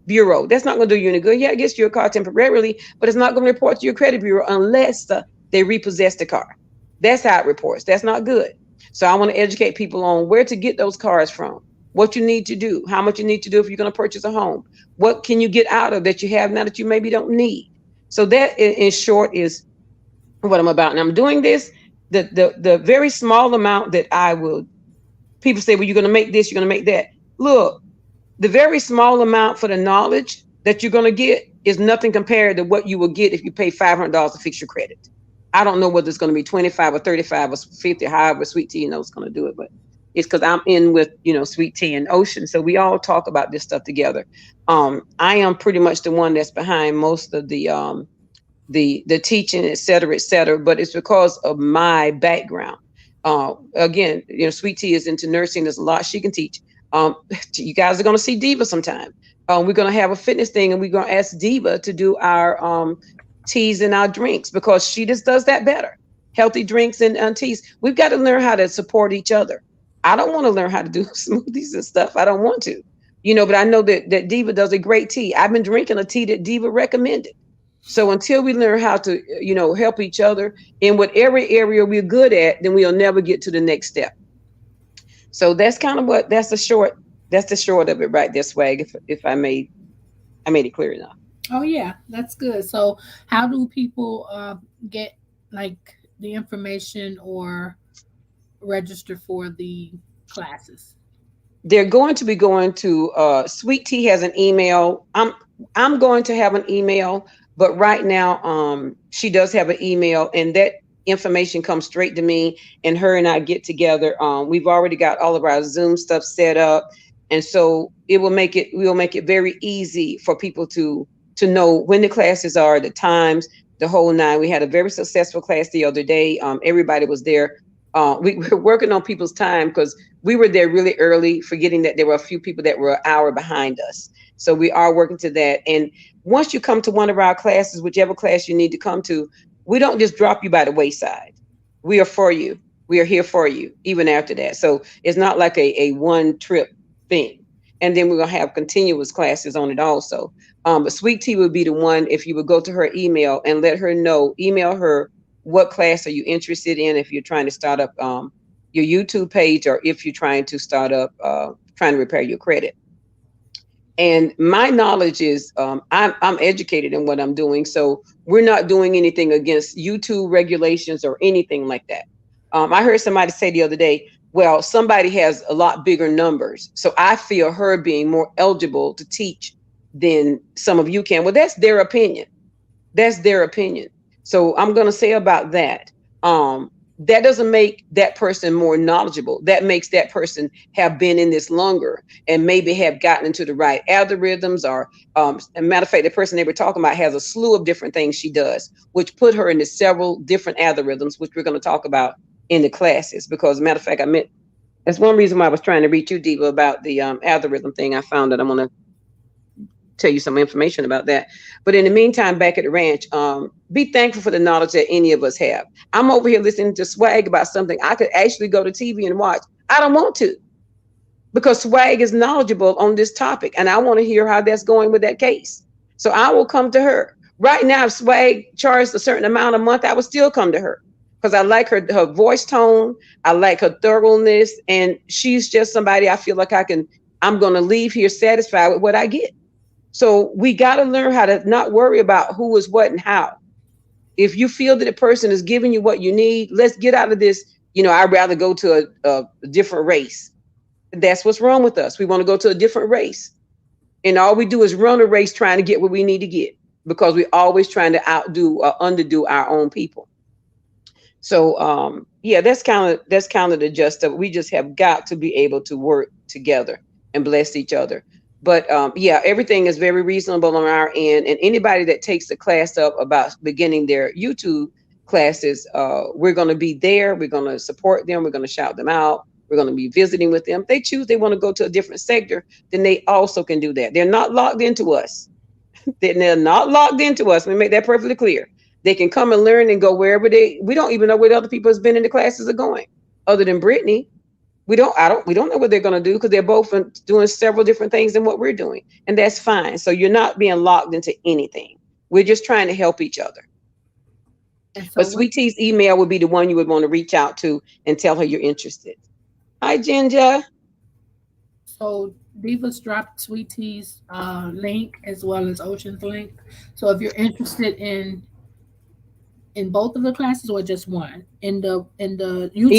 bureau. That's not going to do you any good. Yeah, it gets your car temporarily, but it's not going to report to your credit bureau unless they repossess the car. That's how it reports. That's not good. So I want to educate people on where to get those cars from, what you need to do, how much you need to do if you're going to purchase a home. What can you get out of that you have now that you maybe don't need? So that, in short, is what I'm about. And I'm doing this, the very small amount that I will. People say, well, you're going to make this, you're going to make that. Look, the very small amount for the knowledge that you're going to get is nothing compared to what you will get if you pay $500 to fix your credit. I don't know whether it's going to be 25 or 35 or 50, however Sweet Tea knows going to do it, but it's because I'm in with, Sweet Tea and Ocean. So we all talk about this stuff together. I am pretty much the one that's behind most of the teaching, et cetera, but it's because of my background. Again, Sweet Tea is into nursing. There's a lot she can teach. You guys are going to see Diva sometime. We're going to have a fitness thing and we're going to ask Diva to do our teas and our drinks because she just does that better. Healthy drinks and teas. We've got to learn how to support each other. I don't want to learn how to do smoothies and stuff. I don't want to, but I know that Diva does a great tea. I've been drinking a tea that Diva recommended. So until we learn how to, help each other in whatever area we're good at, then we'll never get to the next step. So that's kind of that's the short of it right there, Swag, if I made it clear enough. Oh yeah, that's good. So how do people get like the information or register for the classes? They're going to be going to Sweet Tea has an email. I'm going to have an email. But right now, she does have an email and that information comes straight to me and her and I get together. We've already got all of our Zoom stuff set up. And so we will make it very easy for people to know when the classes are, the times, the whole nine. We had a very successful class the other day. Everybody was there. We were working on people's time because we were there really early, forgetting that there were a few people that were an hour behind us. So we are working to that. And once you come to one of our classes, whichever class you need to come to, we don't just drop you by the wayside. We are for you. We are here for you, even after that. So it's not like a one trip thing. And then we're gonna have continuous classes on it also. But Sweet Tea would be the one, if you would go to her email and let her know, email her what class are you interested in, if you're trying to start up your YouTube page, or if you're trying to start up trying to repair your credit. And my knowledge is I'm educated in what I'm doing, so we're not doing anything against YouTube regulations or anything like that. I heard somebody say the other day, well, somebody has a lot bigger numbers, so I feel her being more eligible to teach than some of you can. Well, that's their opinion. That's their opinion. So I'm going to say about that. That doesn't make that person more knowledgeable. That makes that person have been in this longer and maybe have gotten into the right algorithms, or a matter of fact, the person they were talking about has a slew of different things she does, which put her into several different algorithms, which we're going to talk about in the classes. Because matter of fact, that's one reason why I was trying to reach you, Diva, about the algorithm thing. I found that I'm going to tell you some information about that. But in the meantime, back at the ranch, be thankful for the knowledge that any of us have. I'm over here listening to Swag about something I could actually go to TV and watch. I don't want to, because Swag is knowledgeable on this topic, and I want to hear how that's going with that case. So I will come to her. Right now, if Swag charged a certain amount a month, I would still come to her, because I like her voice tone. I like her thoroughness, and she's just somebody I feel like I'm going to leave here satisfied with what I get. So we got to learn how to not worry about who is what and how. If you feel that a person is giving you what you need, let's get out of this. I'd rather go to a different race. That's what's wrong with us. We want to go to a different race. And all we do is run a race trying to get what we need to get, because we're always trying to outdo or underdo our own people. So, yeah, that's kind of the gist of it. We just have got to be able to work together and bless each other. But yeah, everything is very reasonable on our end. And anybody that takes the class up about beginning their YouTube classes, we're going to be there. We're going to support them. We're going to shout them out. We're going to be visiting with them. If they choose they want to go to a different sector, then they also can do that. They're not locked into us. They're not locked into us. Let me make that perfectly clear. They can come and learn and go wherever we don't even know where the other people has been in the classes are going, other than Brittany. We don't know what they're going to do, because they're both doing several different things than what we're doing. And that's fine. So you're not being locked into anything. We're just trying to help each other. But Sweet Tea's email would be the one you would want to reach out to and tell her you're interested. Hi, Ginger. So Diva's dropped Sweet Tea's link as well as Ocean's link. So if you're interested in both of the classes, or just one, in the YouTube,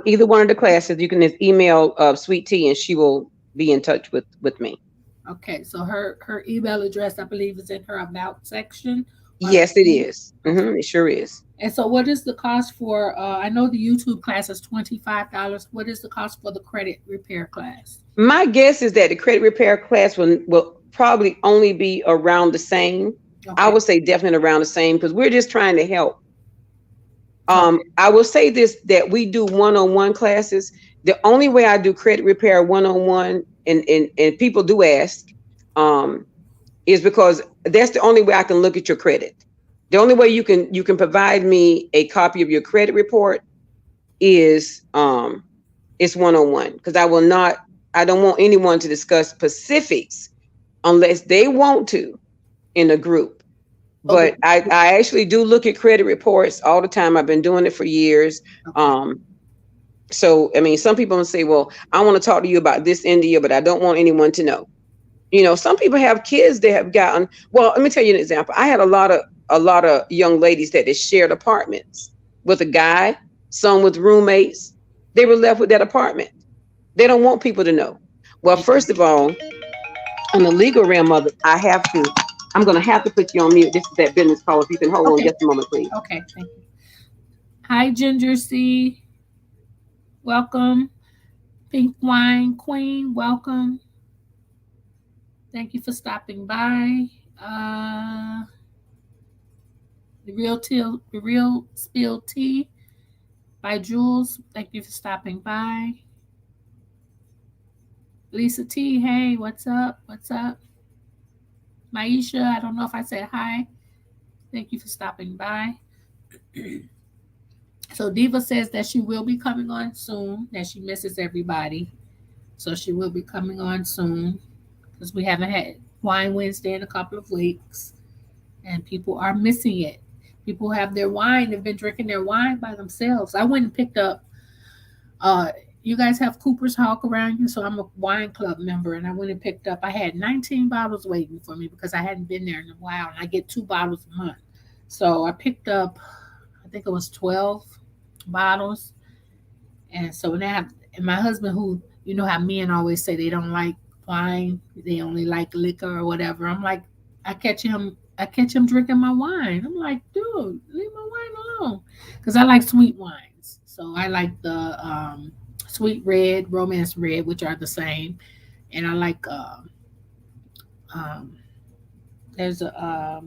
either one of the classes, you can just email Sweet Tea and she will be in touch with me. Okay, so her email address, I believe, is in her about section. Yes, it is. It sure is. And so what is the cost for I know the YouTube class is $25. What is the cost for the credit repair class? My guess is that the credit repair class will probably only be around the same. Okay. I would say definitely around the same, because we're just trying to help. I will say this, that we do one-on-one classes. The only way I do credit repair one-on-one, and people do ask, is because that's the only way I can look at your credit. The only way you can provide me a copy of your credit report is one-on-one, because I don't want anyone to discuss specifics unless they want to in a group. But I actually do look at credit reports all the time. I've been doing it for years. So, I mean, some people will say, well, I want to talk to you about this India, but I don't want anyone to know. Some people have kids that have gotten, well, let me tell you an example. I had a lot of young ladies that shared apartments with a guy, some with roommates. They were left with that apartment. They don't want people to know. Well, first of all, on the legal realm of it, I'm going to have to put you on mute. This is that business call. If you can hold on just a moment, please. Okay, thank you. Hi, Ginger C. Welcome. Pink Wine Queen, welcome. Thank you for stopping by. Uh, the real spill tea by Jules. Thank you for stopping by. Lisa T. Hey, what's up? What's up? Maisha. I don't know if I said hi. Thank you for stopping by. So Diva says that she will be coming on soon. That she misses everybody. So she will be coming on soon because we haven't had Wine Wednesday in a couple of weeks, and people are missing it. People have their wine. They've been drinking their wine by themselves. I went and picked up. Uh, you guys have Cooper's Hawk around you, so I'm a wine club member, and I went and picked up. I had 19 bottles waiting for me because I hadn't been there in a while, and I get 2 bottles a month. So I picked up, I think it was 12 bottles, and so now, and my husband, who you know how men always say they don't like wine, they only like liquor or whatever. I'm like, I catch him drinking my wine. I'm like, dude, leave my wine alone, because I like sweet wines. So I like the sweet red, romance red, which are the same, and I like um, there's a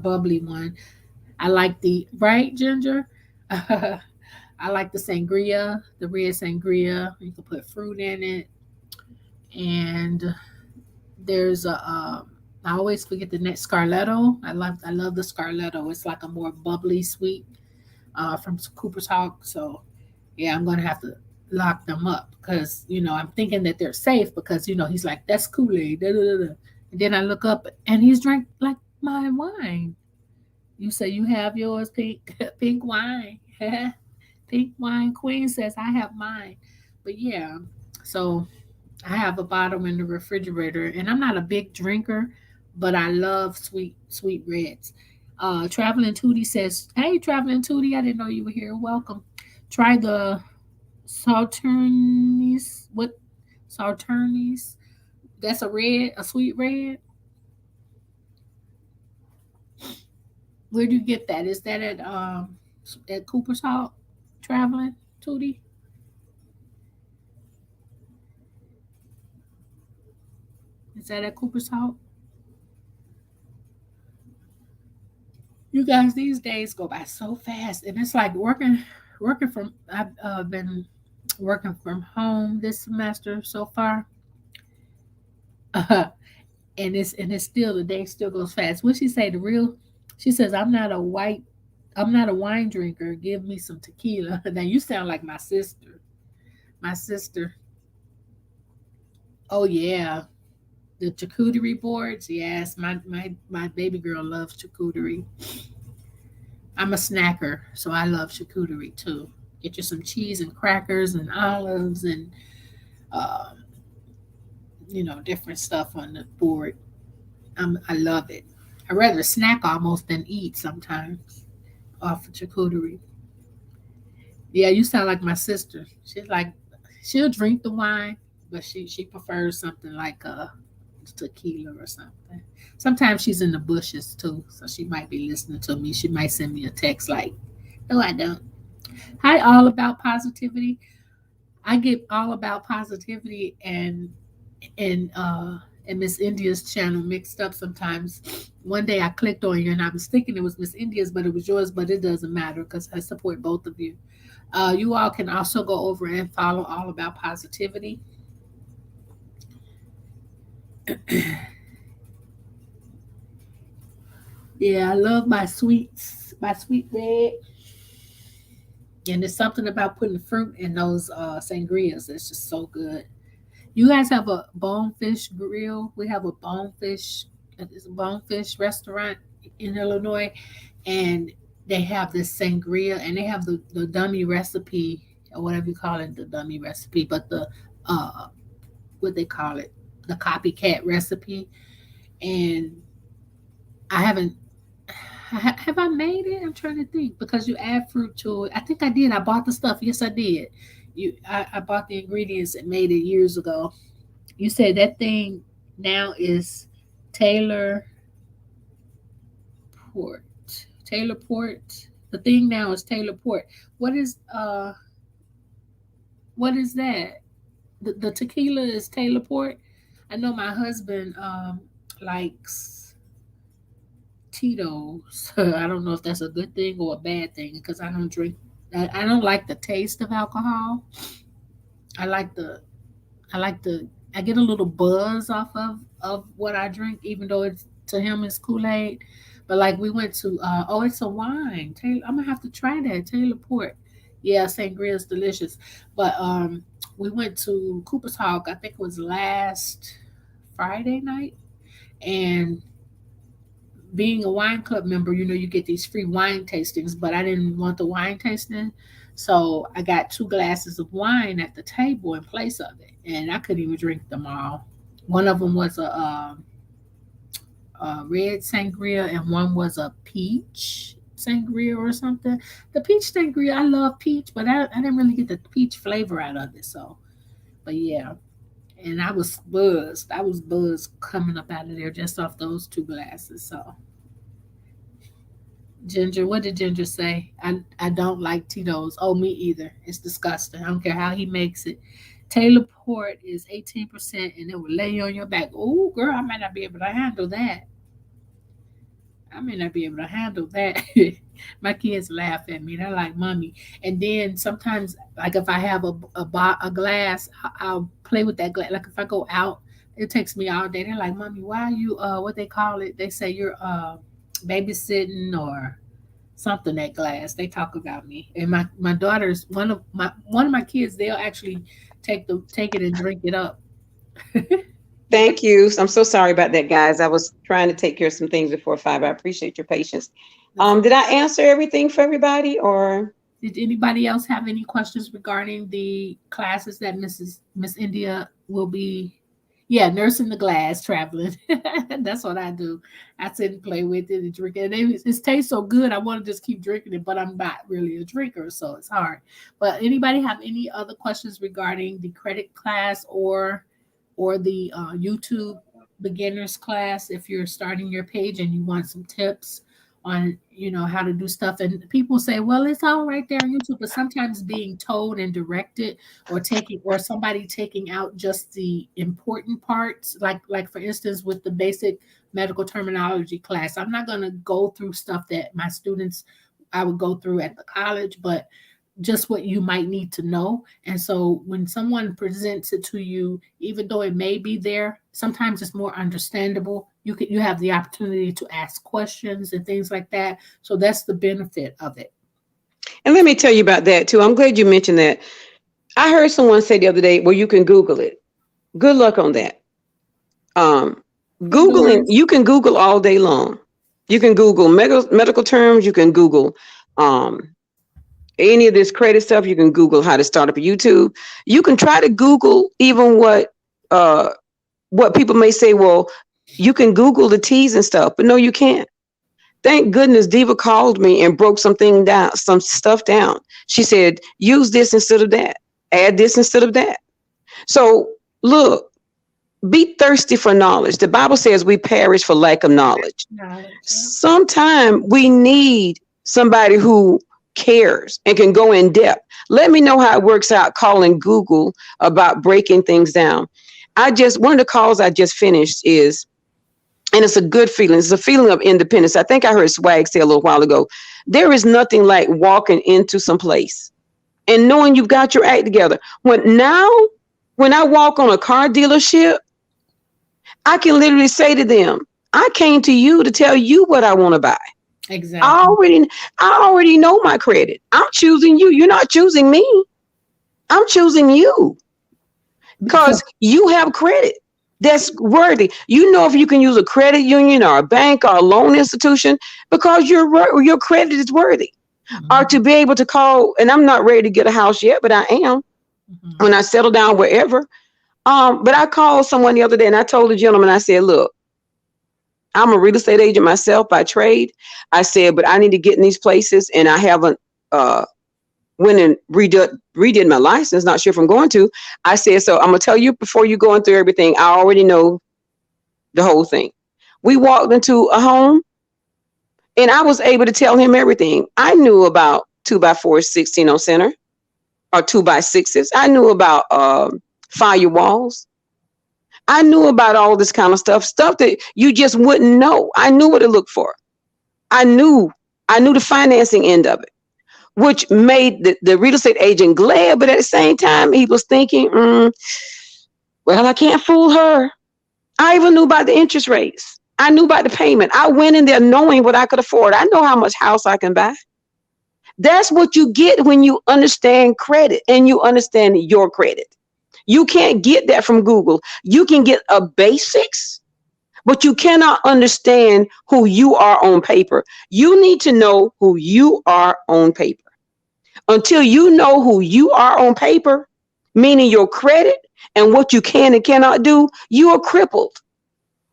bubbly one. I like the right ginger. I like the sangria, the red sangria. You can put fruit in it, and there's a. I always forget the next Scarletto. I love the Scarletto. It's like a more bubbly sweet from Cooper's Hawk. So yeah, I'm gonna have to lock them up because I'm thinking that they're safe because he's like that's Kool Aid. And then I look up and he's drank like my wine. You say you have yours, pink, pink wine. Pink wine queen says I have mine. But yeah, so I have a bottle in the refrigerator, and I'm not a big drinker, but I love sweet reds. Traveling Tootie says, "Hey, Traveling Tootie, I didn't know you were here. Welcome. Try the Sauternes. What Sauternes? That's a sweet red. Where do you get that? Is that at Cooper's Hawk? Traveling Tootie? Is that at Cooper's Hawk? You guys, these days go by so fast, and it's like working from. I've been working from home this semester so far, and it's still the day still goes fast. What she say? The real. She says, I'm not a wine drinker. Give me some tequila." Now you sound like my sister. My sister. Oh yeah, the charcuterie boards. Yes, my baby girl loves charcuterie. I'm a snacker, so I love charcuterie too. Get you some cheese and crackers and olives and um, different stuff on the board. I love it. I rather snack almost than eat sometimes off of charcuterie. Yeah, you sound like my sister. She'll drink the wine, but she prefers something like tequila or something. Sometimes she's in the bushes too, so she might be listening to me. She might send me a text like, "No, I don't." Hi, all about positivity. I get all about positivity and Miss India's channel mixed up sometimes. One day I clicked on you and I was thinking it was Miss India's, but it was yours. But it doesn't matter because I support both of you. You all can also go over and follow All About Positivity. Yeah, I love my sweet red. And there's something about putting fruit in those sangrias that's just so good. You guys have a bonefish grill. We have a bonefish. It's a bonefish restaurant in Illinois, and they have this sangria, and they have the dummy recipe or whatever you call it, the dummy recipe, but the uh, what they call it, the copycat recipe. And I haven't. Have I made it? I'm trying to think because you add fruit to it. I think I did. I bought the stuff. Yes, I did. I bought the ingredients and made it years ago. You said that thing now is Taylor Port. Taylor Port. The thing now is Taylor Port. What is what is that? The tequila is Taylor Port. I know my husband likes Tito's. I don't know if that's a good thing or a bad thing because I don't drink. I don't like the taste of alcohol. I like the I like the I get a little buzz off of what I drink, even though it's to him it's Kool-Aid. But like we went to oh, it's a wine. Taylor, I'm gonna have to try that. Taylor Port. Yeah, sangria is delicious. But we went to Cooper's Hawk, I think it was last Friday night. And being a wine club member, you get these free wine tastings, but I didn't want the wine tasting. So I got 2 glasses of wine at the table in place of it. And I couldn't even drink them all. One of them was a red sangria, and one was a peach sangria or something. The peach sangria, I love peach, but I didn't really get the peach flavor out of it. So, but yeah. And I was buzzed. I was buzzed coming up out of there just off those 2 glasses. So, Ginger, what did Ginger say? I don't like Tito's. Oh, me either. It's disgusting. I don't care how he makes it. Taylor Port is 18% and it will lay you on your back. Oh, girl, I might not be able to handle that. I may not be able to handle that. My kids laugh at me. They're like, "Mommy." And then sometimes, like if I have a glass, I'll play with that glass. Like if I go out, it takes me all day. They're like, "Mommy, why are you what they call it? They say you're babysitting or something at glass." They talk about me. And my daughters, one of my kids, they'll actually take it and drink it up. Thank you. I'm so sorry about that, guys. I was trying to take care of some things before 5. I appreciate your patience. Did I answer everything for everybody, or? Did anybody else have any questions regarding the classes that Miss India will be? Yeah, nursing the glass, traveling. That's what I do. I sit and play with it and drink it. And it tastes so good, I want to just keep drinking it, but I'm not really a drinker, so it's hard. But anybody have any other questions regarding the credit class or the YouTube beginners class if you're starting your page and you want some tips on how to do stuff? And people say, well, it's all right there on YouTube, but sometimes being told and directed or somebody taking out just the important parts, like for instance with the basic medical terminology class, I'm not going to go through stuff that my students I would go through at the college, but just what you might need to know. And so when someone presents it to you, even though it may be there, sometimes it's more understandable. You have the opportunity to ask questions and things like that. So that's the benefit of it. And let me tell you about that too. I'm glad you mentioned that. I heard someone say the other day, well, you can Google it. Good luck on that. Googling, you can Google all day long. You can Google medical terms. You can Google any of this credit stuff. You can Google how to start up a YouTube. You can try to Google even what people may say, well, you can Google the T's and stuff, but no, you can't. Thank goodness Diva called me and broke some stuff down. She said, use this instead of that. Add this instead of that. So look, be thirsty for knowledge. The Bible says we perish for lack of knowledge. Sometimes we need somebody who cares and can go in depth. Let me know how it works out calling Google about breaking things down. One of the calls I just finished is, and it's a good feeling. It's a feeling of independence. I think I heard Swag say a little while ago, there is nothing like walking into some place and knowing you've got your act together. When I walk on a car dealership, I can literally say to them, I came to you to tell you what I want to buy. Exactly. I already know my credit. I'm choosing you. You're not choosing me. I'm choosing you because you have credit that's worthy. If you can use a credit union or a bank or a loan institution because your credit is worthy. Mm-hmm. Or to be able to call, and I'm not ready to get a house yet, but I am when I settle down wherever. But I called someone the other day and I told the gentleman, I said, look, I'm a real estate agent myself by trade. I said, but I need to get in these places and I haven't went and redid my license. Not sure if I'm going to. I said, so I'm going to tell you before you going through everything, I already know the whole thing. We walked into a home and I was able to tell him everything. I knew about 2x4s, 16 on center or 2x6s. I knew about firewalls. I knew about all this kind of stuff that you just wouldn't know. I knew what to look for. I knew, I knew the financing end of it, which made the real estate agent glad. But at the same time, he was thinking, well, I can't fool her. I even knew about the interest rates. I knew about the payment. I went in there knowing what I could afford. I know how much house I can buy. That's what you get when you understand credit and you understand your credit. You can't get that from Google. You can get a basics, but you cannot understand who you are on paper. You need to know who you are on paper. Until you know who you are on paper, meaning your credit and what you can and cannot do, you are crippled.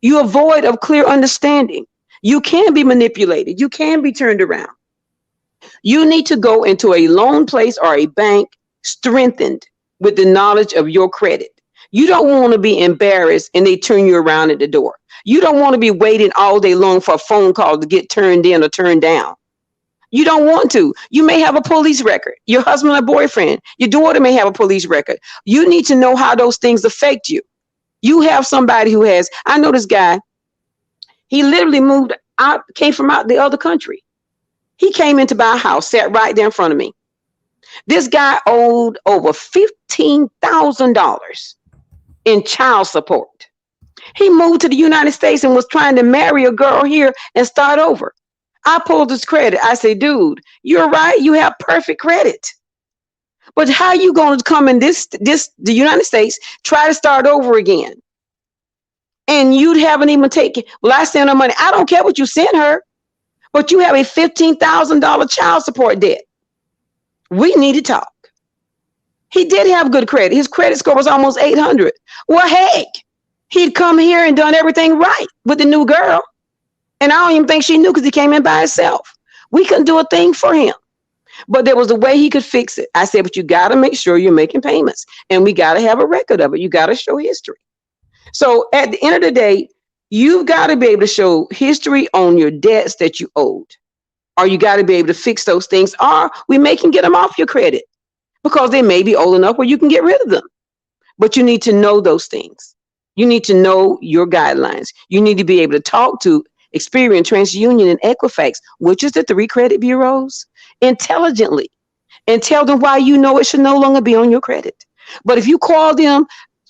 You are void of clear understanding. You can be manipulated. You can be turned around. You need to go into a loan place or a bank strengthened with the knowledge of your credit. You don't want to be embarrassed and they turn you around at the door. You don't want to be waiting all day long for a phone call to get turned in or turned down. You don't want to. You may have a police record. Your husband or boyfriend, your daughter may have a police record. You need to know how those things affect you. You have somebody who has, I know this guy, he literally moved out, came from out the other country. He came in to buy a house, sat right there in front of me. This guy owed over $15,000 in child support. He moved to the United States and was trying to marry a girl here and start over. I pulled his credit. I say, dude, you're right. You have perfect credit. But how you going to come in the United States, try to start over again? And you haven't even taken, well, I sent her money. I don't care what you sent her, but you have a $15,000 child support debt. We need to talk. He did have good credit. His credit score was almost 800. Well, heck, he'd come here and done everything right with the new girl. And I don't even think she knew because he came in by himself. We couldn't do a thing for him. But there was a way he could fix it. I said, but you got to make sure you're making payments. And we got to have a record of it. You got to show history. So at the end of the day, you've got to be able to show history on your debts that you owed. Or you got to be able to fix those things. Or we may can get them off your credit because they may be old enough where you can get rid of them. But you need to know those things. You need to know your guidelines. You need to be able to talk to Experian, TransUnion, and Equifax, which is the 3 credit bureaus, intelligently, and tell them why you know it should no longer be on your credit. But if you call them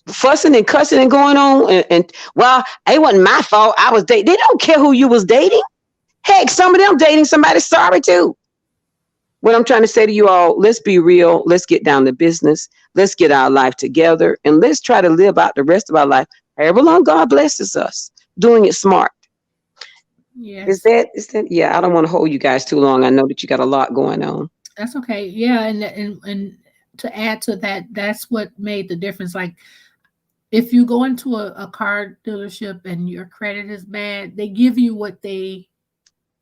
fussing and cussing and going on and well, it wasn't my fault. I was dating. They don't care who you was dating. Heck, some of them dating somebody sorry too. What I'm trying to say to you all, let's be real. Let's get down to business. Let's get our life together and let's try to live out the rest of our life, however long God blesses us, doing it smart. Yes. Is that yeah, I don't want to hold you guys too long. I know that you got a lot going on. That's okay. Yeah, and to add to that, that's what made the difference. Like if you go into a car dealership and your credit is bad, they give you what they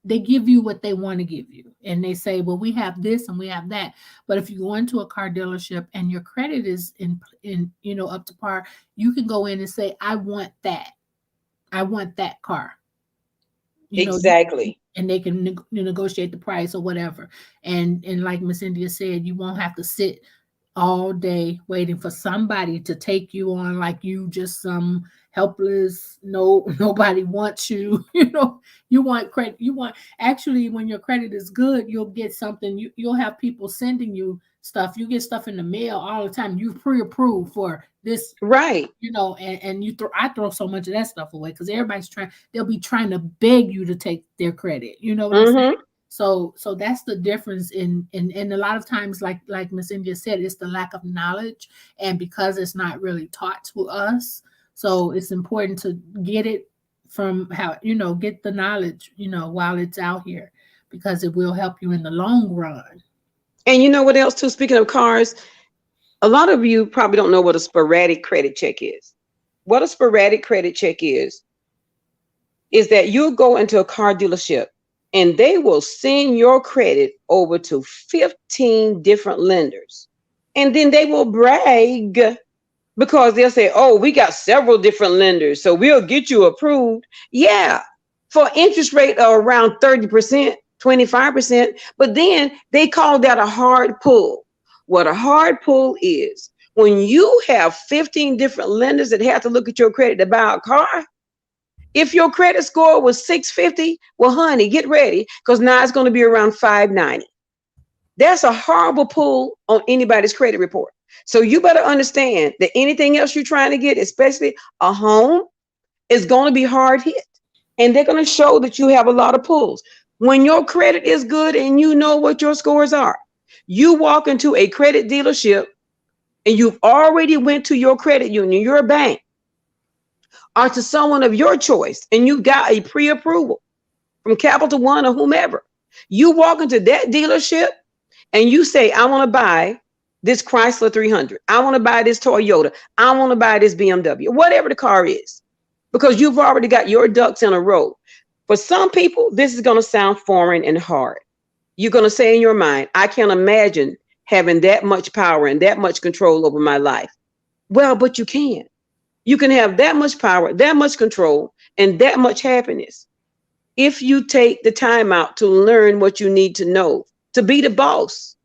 want to give you. And they say, well, we have this and we have that. But if you go into a car dealership and your credit is in up to par, you can go in and say, I want that. I want that car. Exactly. And they can negotiate the price or whatever. And like Miss India said, you won't have to sit all day waiting for somebody to take you on like you just some helpless, nobody wants you. You want credit. Actually, when your credit is good, you'll get something. You'll have people sending you stuff. You get stuff in the mail all the time. You pre-approved for this, right? And I throw so much of that stuff away because they'll be trying to beg you to take their credit. You know what I'm saying? So that's the difference in a lot of times, like Miss India said, it's the lack of knowledge, and because it's not really taught to us, so it's important to get it from get the knowledge, while it's out here, because it will help you in the long run. And you know what else too? Speaking of cars, a lot of you probably don't know what a sporadic credit check is. What a sporadic credit check is that you'll go into a car dealership and they will send your credit over to 15 different lenders. And then they will brag because they'll say, oh, we got several different lenders, so we'll get you approved. Yeah, for interest rate of around 30%, 25%. But then they call that a hard pull. What a hard pull is, When you have 15 different lenders that have to look at your credit to buy a car, if your credit score was 650, well, honey, get ready, because now it's going to be around 590. That's a horrible pull on anybody's credit report. So you better understand that anything else you're trying to get, especially a home, is going to be hard hit. And they're going to show that you have a lot of pulls. When your credit is good and you know what your scores are, you walk into a credit dealership and you've already went to your credit union, your bank, or to someone of your choice, and you got a pre-approval from Capital One or whomever. You walk into that dealership and you say, I want to buy this Chrysler 300. I want to buy this Toyota. I want to buy this BMW, whatever the car is, because you've already got your ducks in a row. For some people, this is going to sound foreign and hard. You're going to say in your mind, I can't imagine having that much power and that much control over my life. Well, but you can. You can have that much power, that much control, and that much happiness if you take the time out to learn what you need to know to be the boss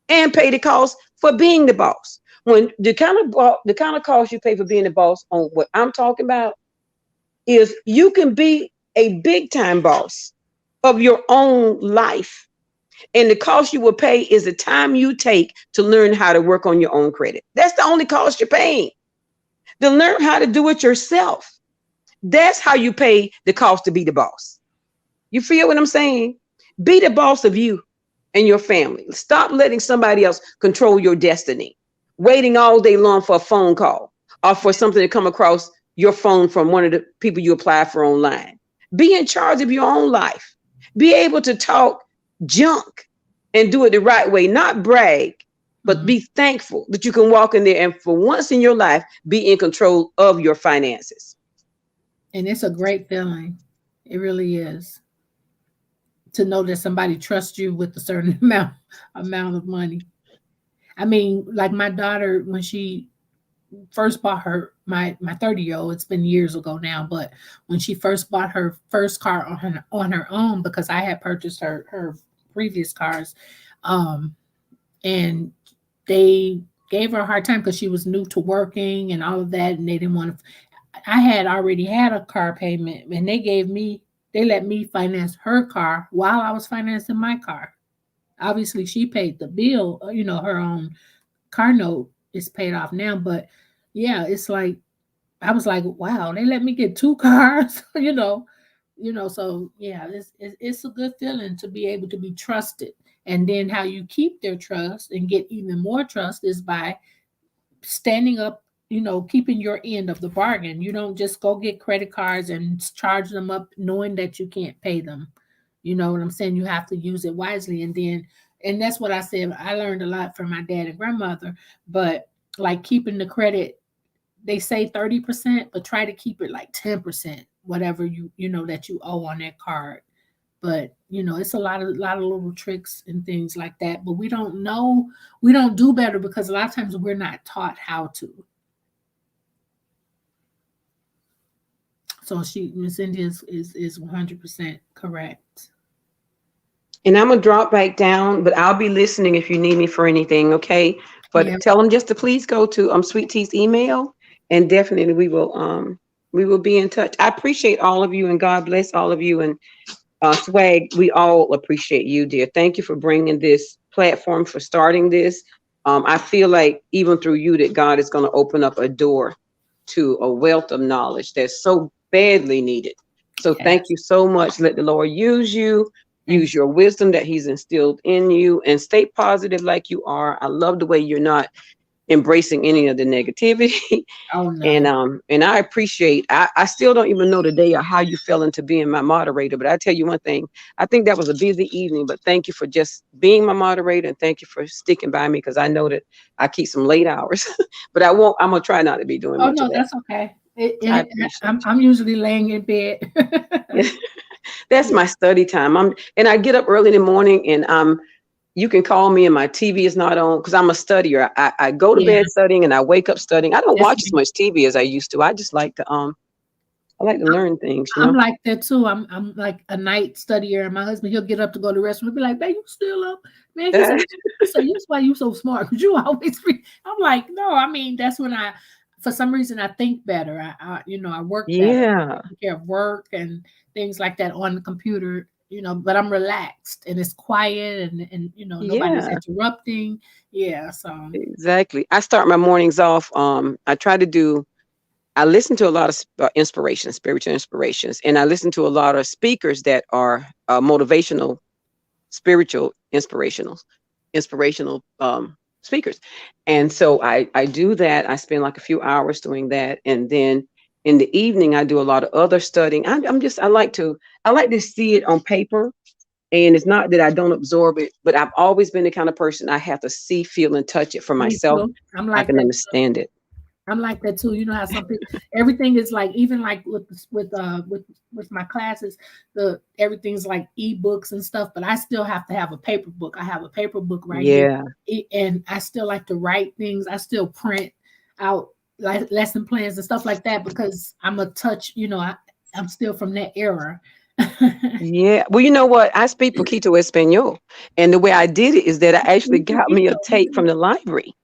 and pay the cost for being the boss. When the kind of cost you pay for being the boss on what I'm talking about is you can be a big time boss of your own life. And the cost you will pay is the time you take to learn how to work on your own credit. That's the only cost you're paying. To learn how to do it yourself. That's how you pay the cost to be the boss. You feel what I'm saying? Be the boss of you and your family. Stop letting somebody else control your destiny. Waiting all day long for a phone call or for something to come across your phone from one of the people you apply for online. Be in charge of your own life. Be able to talk junk and do it the right way, not brag, but be thankful that you can walk in there and for once in your life, be in control of your finances. And it's a great feeling. It really is. To know that somebody trusts you with a certain amount of money. I mean, like my daughter, when she first bought my 30-year-old, it's been years ago now, but when she first bought her first car on her own, because I had purchased her previous cars, and they gave her a hard time because she was new to working and all of that, and they didn't want to. I had already had a car payment, and they let me finance her car while I was financing my car. Obviously, she paid the bill, her own car note is paid off now, but yeah, it's like I was like, wow, they let me get two cars, so yeah, it's a good feeling to be able to be trusted. And then how you keep their trust and get even more trust is by standing up, keeping your end of the bargain. You don't just go get credit cards and charge them up knowing that you can't pay them. You know what I'm saying? You have to use it wisely. And that's what I said. I learned a lot from my dad and grandmother, but like keeping the credit, they say 30%, but try to keep it like 10%, whatever that you owe on that card. But it's a lot of little tricks and things like that. But we don't know, we don't do better because a lot of times we're not taught how to. So Miss India is 100% correct. And I'm gonna drop back down, but I'll be listening if you need me for anything, okay? But tell them just to please go to Sweet Tea's email, and definitely we will be in touch. I appreciate all of you, and God bless all of you. And Swag, we all appreciate you, dear. Thank you for bringing this platform, for starting this. I feel like even through you that God is going to open up a door to a wealth of knowledge that's so badly needed. So thank you so much. Let the Lord use you. Use your wisdom that he's instilled in you, and stay positive like you are. I love the way you're not embracing any of the negativity. Oh, no. And I appreciate, I still don't even know the day or how you fell into being my moderator, but I tell you one thing, I think that was a busy evening, but thank you for just being my moderator, and thank you for sticking by me, because I know that I keep some late hours, but I'm gonna try not to be doing much of that. That's okay. I'm usually laying in bed. That's my study time. And I get up early in the morning, and you can call me and my TV is not on because I'm a studier. I go to bed studying and I wake up studying. I don't watch as much TV as I used to. I just like to I like to learn things, you I'm know. like that too. I'm like a night studier, and my husband, he'll get up to go to the restroom and be like, "Babe, you still up?" Man, he said, "That's why you so smart, because you always be." I'm like, no, I mean that's when I, for some reason, I think better. I work better, Yeah, taking care of work and things like that on the computer. But I'm relaxed and it's quiet, and nobody's yeah, interrupting. Yeah, so exactly. I start my mornings off. I try to do. I listen to a lot of inspirations, spiritual inspirations, and I listen to a lot of speakers that are motivational, spiritual, inspirational speakers. And so I do that. I spend like a few hours doing that, and then in the evening I do a lot of other studying. I like to see it on paper. And it's not that I don't absorb it, but I've always been the kind of person I have to see, feel, and touch it for me myself. too. I'm I like can that. understand it. I'm like that too. You know how some people, everything is like, even like with my classes, the everything's like ebooks and stuff, but I still have to have a paper book. I have a paper book right here. Yeah. And I still like to write things. I still print out like lesson plans and stuff like that, because I'm a touch, I'm still from that era. Yeah. Well, you know what? I speak poquito Espanol. And the way I did it is that I actually Un got me a poquito. tape from the library.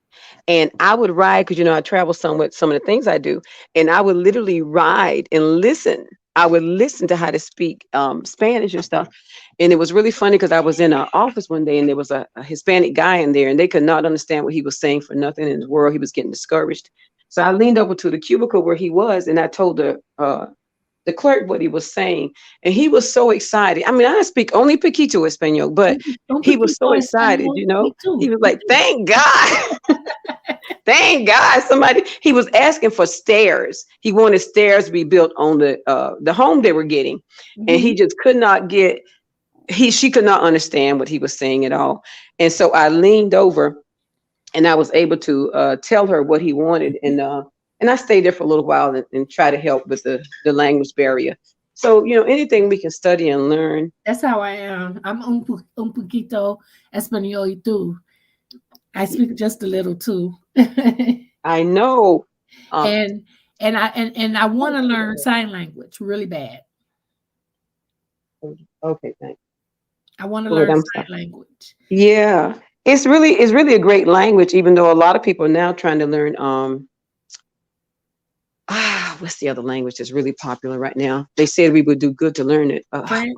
And I would ride because, I travel some with some of the things I do. And I would literally ride and listen. I would listen to how to speak Spanish and stuff. And it was really funny because I was in an office one day and there was a Hispanic guy in there and they could not understand what he was saying for nothing in the world. He was getting discouraged. So I leaned over to the cubicle where he was and I told the clerk what he was saying, and he was so excited. I mean, I speak only poquito Espanol, but Un he was so poquito excited. español. Me He too. was Me like, too. "Thank God, thank God, somebody." He was asking for stairs. He wanted stairs to be built on the home they were getting, and he Mhm. just could not get. She could not understand what he was saying at all, and so I leaned over and I was able to tell her what he wanted, and I stayed there for a little while and try to help with the language barrier. So anything we can study and learn. That's how I am. I'm un poquito español too. I speak just a little too. I know. Um, and and I want to learn sign language really bad. okay, thanks. I want to Go ahead. learn I'm sign sorry. language. Yeah, it's really a great language, even though a lot of people are now trying to learn. What's the other language that's really popular right now? They said we would do good to learn it. French.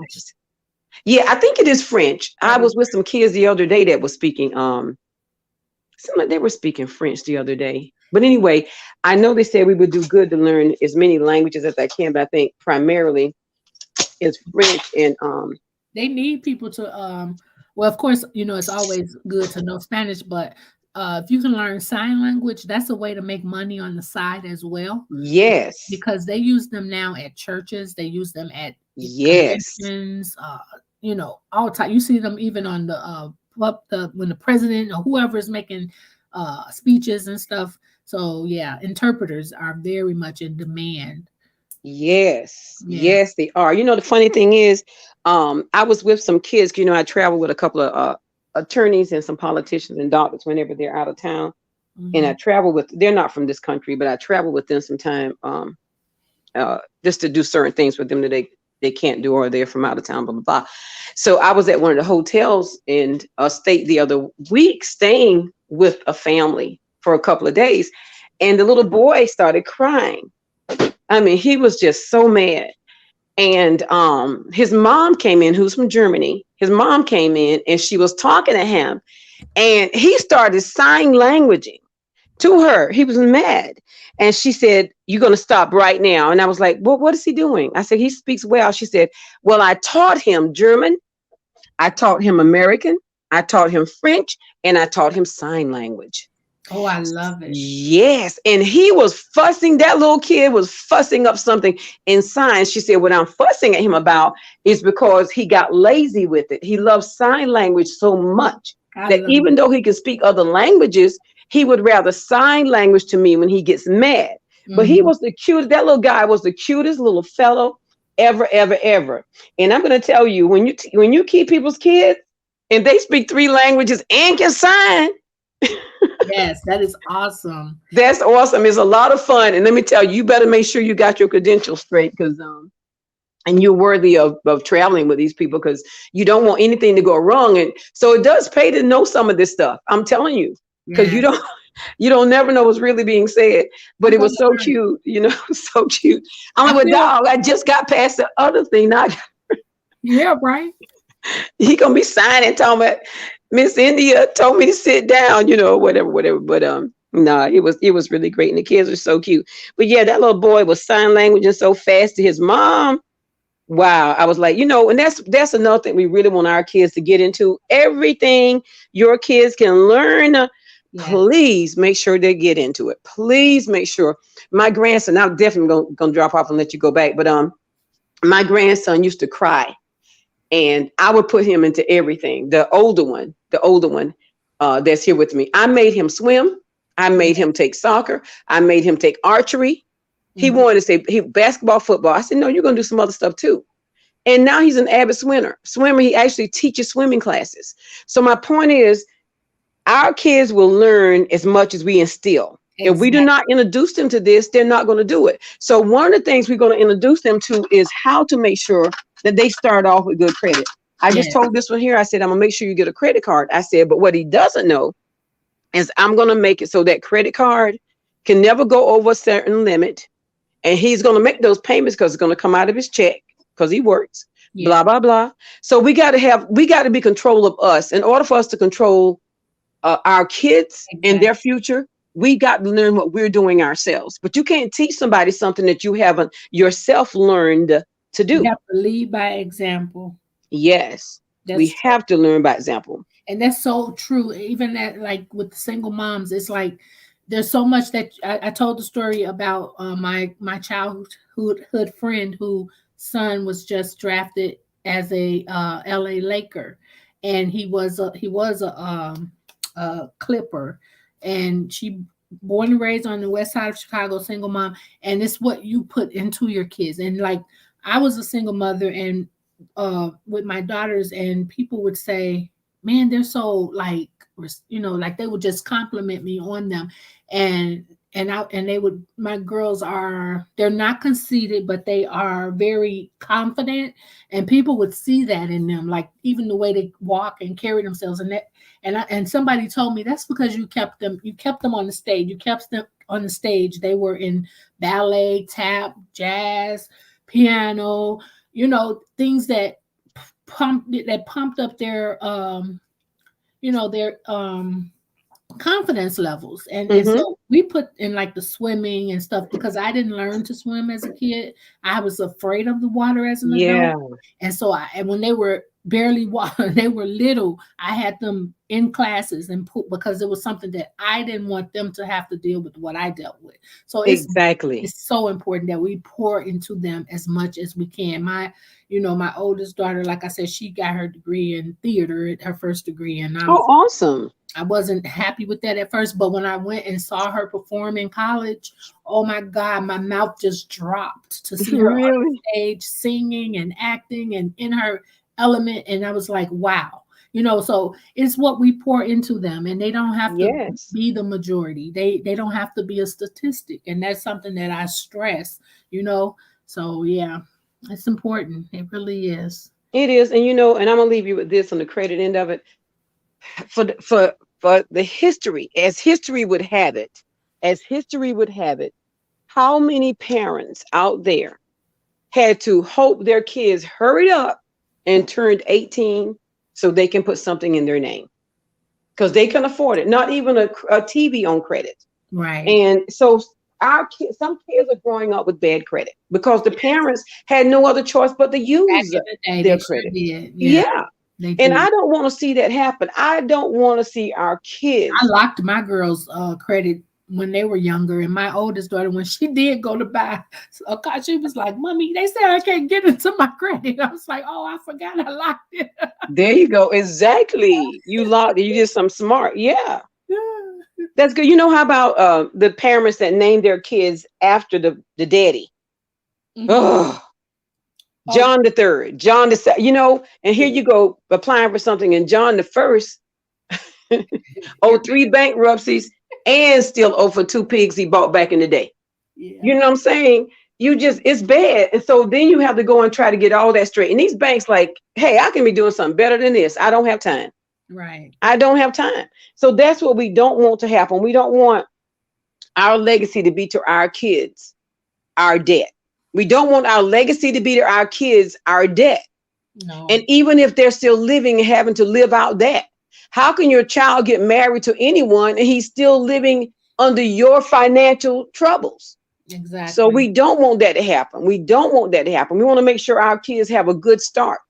Yeah, I think it is French. I Oh, was with some kids the other day that was speaking. They were speaking French the other day. But anyway, I know they said we would do good to learn as many languages as I can, but I think primarily it's French and they need people to well, of course, it's always good to know Spanish, but if you can learn sign language, that's a way to make money on the side as well, yes, because they use them now at churches, they use them at yes, conventions, all time. You see them even on when the president or whoever is making speeches and stuff. So yeah, interpreters are very much in demand. yes, Yeah. yes, they are. The funny thing is, I was with some kids. I travel with a couple of attorneys and some politicians and doctors whenever they're out of town. And I Hmm. travel with, they're not from this country, but I travel with them sometime just to do certain things with them that they can't do, or they're from out of town, blah, blah, blah. So I was at one of the hotels in a state the other week, staying with a family for a couple of days. And the little boy started crying. I mean, he was just so mad. And his mom came in, who's from Germany. His mom came in and she was talking to him. And he started sign languaging to her. He was mad. And she said, "You're going to stop right now." And I was like, "Well, what is he doing?" I said, "He speaks well." She said, "Well, I taught him German. I taught him American. I taught him French. And I taught him sign language." Oh, I love it. Yes. And he was fussing. That little kid was fussing up something in signs. She said, "What I'm fussing at him about is because he got lazy with it. He loves sign language so much I that love even though he can speak other languages, he would rather sign language to me when he gets mad." it. But he Hmm. was the cutest. That little guy was the cutest little fellow ever, ever, ever. And I'm going to tell you, when you keep people's kids and they speak three languages and can sign, Yes, that is awesome. That's awesome. It's a lot of fun. And let me tell you, you better make sure you got your credentials straight because and you're worthy of traveling with these people because you don't want anything to go wrong. And so it does pay to know some of this stuff. I'm telling you, because Yes. you don't never know what's really being said. But I'm it gonna was so learn. cute, so cute. I'm I like, well, feel dog, I just got past the other thing. Now yeah, right. he gonna be signing, talking about Miss India told me to sit down, whatever, whatever. But no, it was really great, and the kids are so cute. But yeah, that little boy was sign language and so fast to his mom. Wow, I was like, and that's another thing we really want our kids to get into. Everything your kids can learn, Yes. please make sure they get into it. Please make sure. My grandson, I'm definitely gonna drop off and let you go back, but my grandson used to cry, and I would put him into everything. The older one, that's here with me. I made him swim. I made him take soccer. I made him take archery. He Mhm. wanted to say he basketball, football. I said, no, you're gonna do some other stuff too. And now he's an avid swimmer. He actually teaches swimming classes. So my point is, our kids will learn as much as we instill. If we do Exactly. not introduce them to this, they're not going to do it. So one of the things we're going to introduce them to is how to make sure that they start off with good credit. I just Yes. told this one here, I said, I'm going to make sure you get a credit card. I said, but what he doesn't know is I'm going to make it so that credit card can never go over a certain limit. And he's going to make those payments because it's going to come out of his check because he works, blah, Yeah. blah, blah. So we got to be control of us. In order for us to control our kids and Exactly. their future, we got to learn what we're doing ourselves. But you can't teach somebody something that you haven't yourself learned to We do. have to lead by example. Yes, we That's have to learn by example. and that's so true. Even that, like with the single moms, it's like there's so much that I told the story about my childhood friend who son was just drafted as a LA Laker, and he was a Clipper, and she born and raised on the west side of Chicago, single mom, and it's what you put into your kids. And like I was a single mother, and with my daughters, and people would say, man, they're so like, like they would just compliment me on them. And they would, my girls are, they're not conceited, but they are very confident, and people would see that in them, like even the way they walk and carry themselves. And somebody told me that's because you kept them on the stage, you kept them on the stage. They were in ballet, tap, jazz, piano, things that pumped up their confidence levels. And Hmm. so we put in like the swimming and stuff, because I didn't learn to swim as a kid. I was afraid of the water as an adult. Yeah, And so and when they were barely they were little, I had them in classes and because it was something that I didn't want them to have to deal with what I dealt with. So exactly. it's so important that we pour into them as much as we can. My oldest daughter, like I said, she got her degree in theater, her first degree, and Oh, awesome. I wasn't happy with that at first, but when I went and saw her perform in college, oh my God, my mouth just dropped to see her on Really? stage singing and acting and in her element. And I was like, wow. So it's what we pour into them, and they don't have to Yes. be the majority. They don't have to be a statistic. And that's something that I stress, you know. So yeah, it's important. It really is. It is. And I'm gonna leave you with this on the credit end of it. For the history, as history would have it, how many parents out there had to hope their kids hurried up and turned 18 so they can put something in their name because they can afford it, not even a TV on credit. Right. And so some kids are growing up with bad credit because the parents had no other choice but to Back use in the day, their they sure credit. did. Yeah, Yeah. they And did. I don't want to see that happen. I don't want to see our I kids. locked my girls' credit when they were younger, and my oldest daughter, when she did go to buy a car, she was like, "Mommy, they said I can't get into my credit." I was like, "Oh, I forgot I locked it." There you go. Exactly. You just some smart. Yeah. That's good. How about the parents that name their kids after the daddy? Mhm. Oh, Oh, John the Third, John the Second. And here yeah. you go applying for something, and John the First. owe 3 bankruptcies, and still owe for 2 pigs he bought back in the day. Yeah. You know what I'm saying? You just, it's bad. And so then you have to go and try to get all that straight. And these banks like, hey, I can be doing something better than this. I don't have time. Right. I don't have time. So that's what we don't want to happen. We don't want our legacy to be to our kids our debt. We don't want our legacy to be to our kids our debt. And No. even if they're still living and having to live out that, how can your child get married to anyone and he's still living under your financial troubles? So Exactly. we don't want that to happen. We don't want that to happen. We want to make sure our kids have a good start.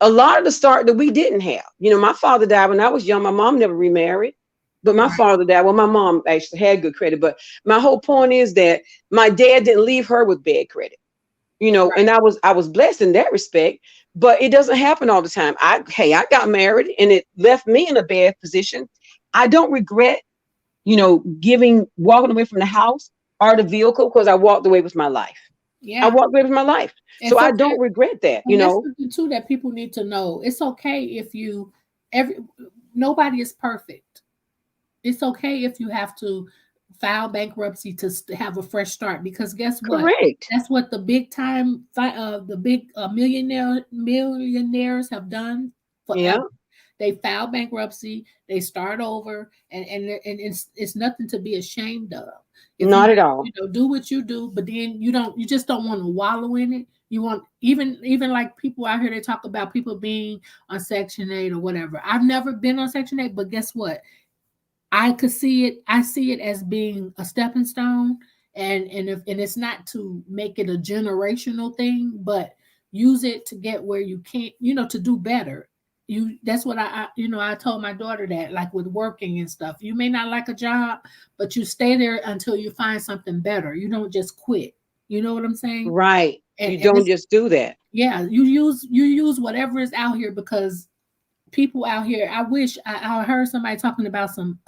A lot of the start that we didn't have. You know, my father died when I was young. My mom never remarried, but my Right. father died. Well, my mom actually had good credit, but my whole point is that my dad didn't leave her with bad credit. You know, and Right. I was blessed in that respect, but it doesn't happen all the time. I got married and it left me in a bad position. I don't regret, walking away from the house or the vehicle, because I walked away with my life. I Yeah. walked away with my life. So It's I okay. don't regret that, And that's something too that people need to know. It's okay if you every nobody is perfect. It's okay if you have to file bankruptcy to have a fresh start, because guess what? Correct. That's what the big time the big millionaires have done Yeah, forever. They file bankruptcy, they start over, and it's nothing to be ashamed of. If you not at all. do what you do, but then you just don't want to wallow in it. You want, even like people out here, they talk about people being on Section 8 or whatever. I've never been on Section 8, but guess what? I see it as being a stepping stone, and it's not to make it a generational thing, but use it to get where you can't, to do better. That's what I told my daughter, that like with working and stuff, you may not like a job, but you stay there until you find something better. You don't just quit. You know what I'm saying? Right. You And don't it's, just do that. yeah, you use whatever is out here, because people out here, I wish I heard somebody talking about some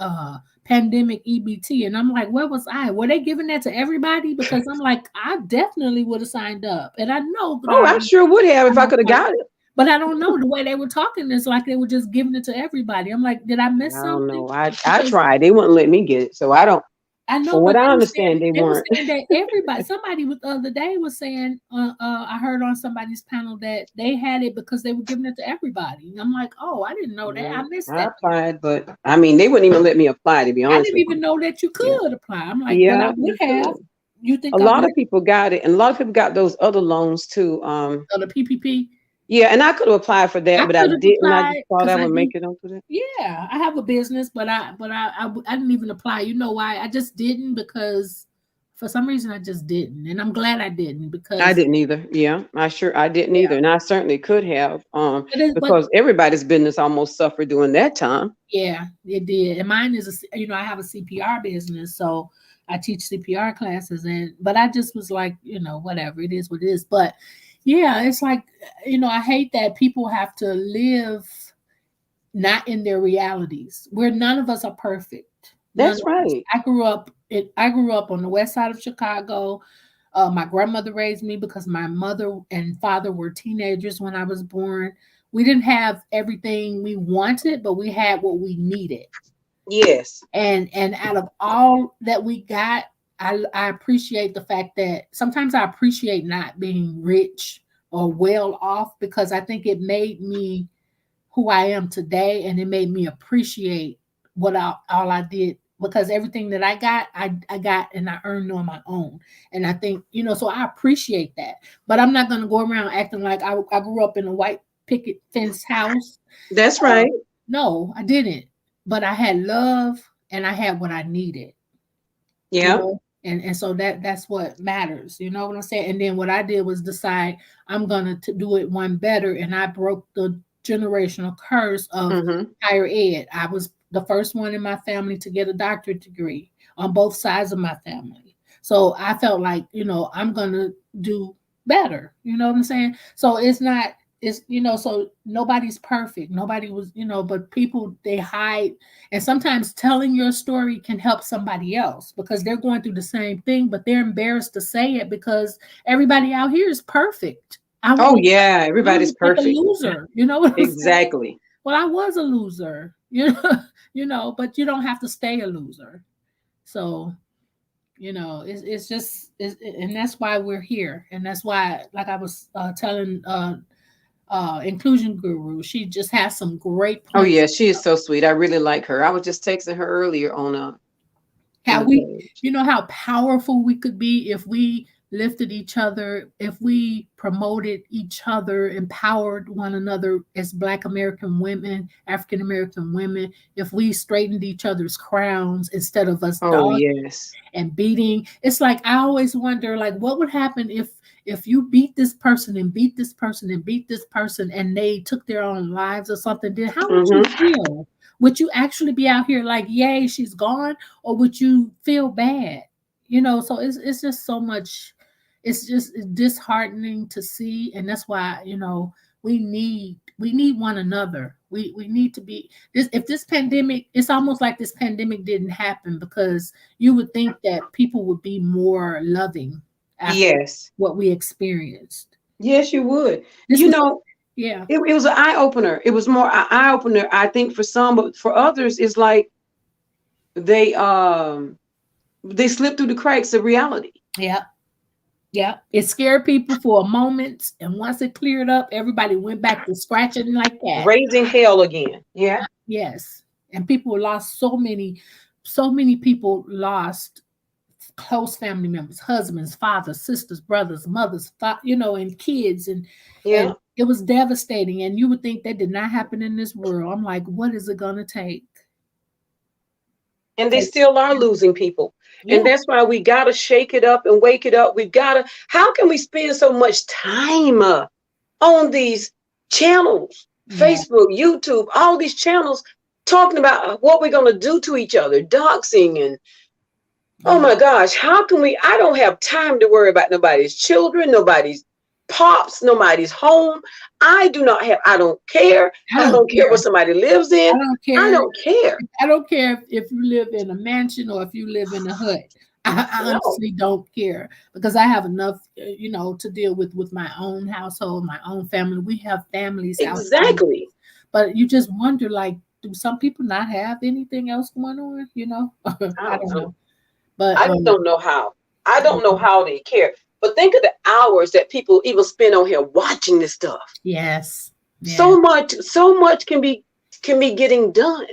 pandemic EBT, and I'm like, where was I? Were they giving that to everybody? Because I'm like, I definitely would have signed up, and I know that Oh, I sure would have if I'm I a could have part of got it. it. But I don't know, the way they were talking is like they were just giving it to everybody. I'm like, did I I miss don't something? know. I Because tried. They wouldn't let me get it. So I don't, I know, from what but I understand, they they were weren't. saying that everybody. Somebody was the other day was saying, I heard on somebody's panel that they had it because they were giving it to everybody. And I'm like, oh, I didn't know that. Yeah, I missed I that. applied, but I mean, they wouldn't even let me apply, to be I honest didn't with even you. know that you Yeah. could apply. I'm like, but I Yeah, would you have. could. You A think I lot would of people got it, and a lot of people got those other loans too. have the PPP? Yeah, and I could have applied for that, I but I could have didn't. I just applied thought because I I would do. make it onto that. Yeah, I have a business, but I didn't even apply. You know why? I just didn't, because for some reason I just didn't, and I'm glad I didn't, I because didn't either. Yeah, I didn't yeah, either, and I certainly could have, but because everybody's business almost suffered during that time. yeah, it did. And mine is I have a CPR business, so I teach CPR classes, but I just was like, whatever, it is what it is. But yeah, it's like, I hate that people have to live not in their realities, where none of us are perfect. None That's of us. right. I grew up on the west side of Chicago. My grandmother raised me because my mother and father were teenagers when I was born. We didn't have everything we wanted, but we had what we needed. Yes. And out of all that we got, I appreciate the fact that sometimes I appreciate not being rich or well off, because I think it made me who I am today, and it made me appreciate all I did, because everything that I got and I earned on my own. And I think, so I appreciate that. But I'm not going to go around acting like I grew up in a white picket fence house. That's Uh, right. no, I didn't. But I had love, and I had what I needed, you Yeah. know. And so that's what matters, you know what I'm saying? And then what I did was decide I'm gonna do it one better, and I broke the generational curse of Mm-hmm. higher ed. I was the first one in my family to get a doctorate degree on both sides of my family. So I felt like, I'm gonna do better. You know what I'm saying? So so nobody's perfect. Nobody was, but people, they hide. And sometimes telling your story can help somebody else, because they're going through the same thing, but they're embarrassed to say it because everybody out here is perfect. I want Oh to yeah, I everybody's look like a perfect. loser. You know what I'm saying? Exactly. well, I was a loser, but you don't have to stay a loser. So, and that's why we're here. And that's why, like I was telling Inclusion Guru, she just has some great Oh points. yeah, she is so sweet. I really like her. I was just texting her earlier on How the we, page. how powerful we could be if we lifted each other, if we promoted each other, empowered one another as Black American women, African American women, if we straightened each other's crowns instead of us Oh dogging yes. and beating. It's like I always wonder, like, what would happen if you beat this person and beat this person and beat this person and they took their own lives or something? Then how would you Mm-hmm. feel? Would you actually be out here like, yay, she's gone, or would you feel bad? So it's just so much. It's just disheartening to see, and that's why we need one another. We need to be this. If this pandemic, it's almost like this pandemic didn't happen, because you would think that people would be more loving after Yes. what we experienced. Yes, you would. This You was, know, yeah, it was an eye opener. It was more an eye opener, I think, for some, but for others, it's like they they slip through the cracks of reality. yeah, yeah. It scared people for a moment, and once it cleared up, everybody went back to scratching like that. Raising hell again. Yeah. Yes, and people lost so many people lost close family members, husbands, fathers, sisters, brothers, mothers, and kids, and Yeah. it was devastating. And you would think that did not happen in this world. I'm like, what is it gonna take? And they 'Cause- still are losing people. And yeah, that's why we got to shake it up and wake it up. We've got to, how can we spend so much time on these channels, yeah, Facebook, YouTube, all these channels talking about what we're going to do to each other, doxing and oh yeah. my gosh, how can we? I don't have time to worry about nobody's children, nobody's pops, nobody's home. I don't care. I I don't don't care care. what somebody lives in. I don't I care. don't care. I don't care if you live in a mansion or if you live in a hut. I No, honestly don't care, because I have enough, to deal with my own household, my own family. We have families outside, exactly. but you just wonder, like, do some people not have anything else going on? I I don't don't know. know, but I just don't know how. I don't know how they care. But think of the hours that people even spend on here watching this stuff. yes, yeah, So much can be getting done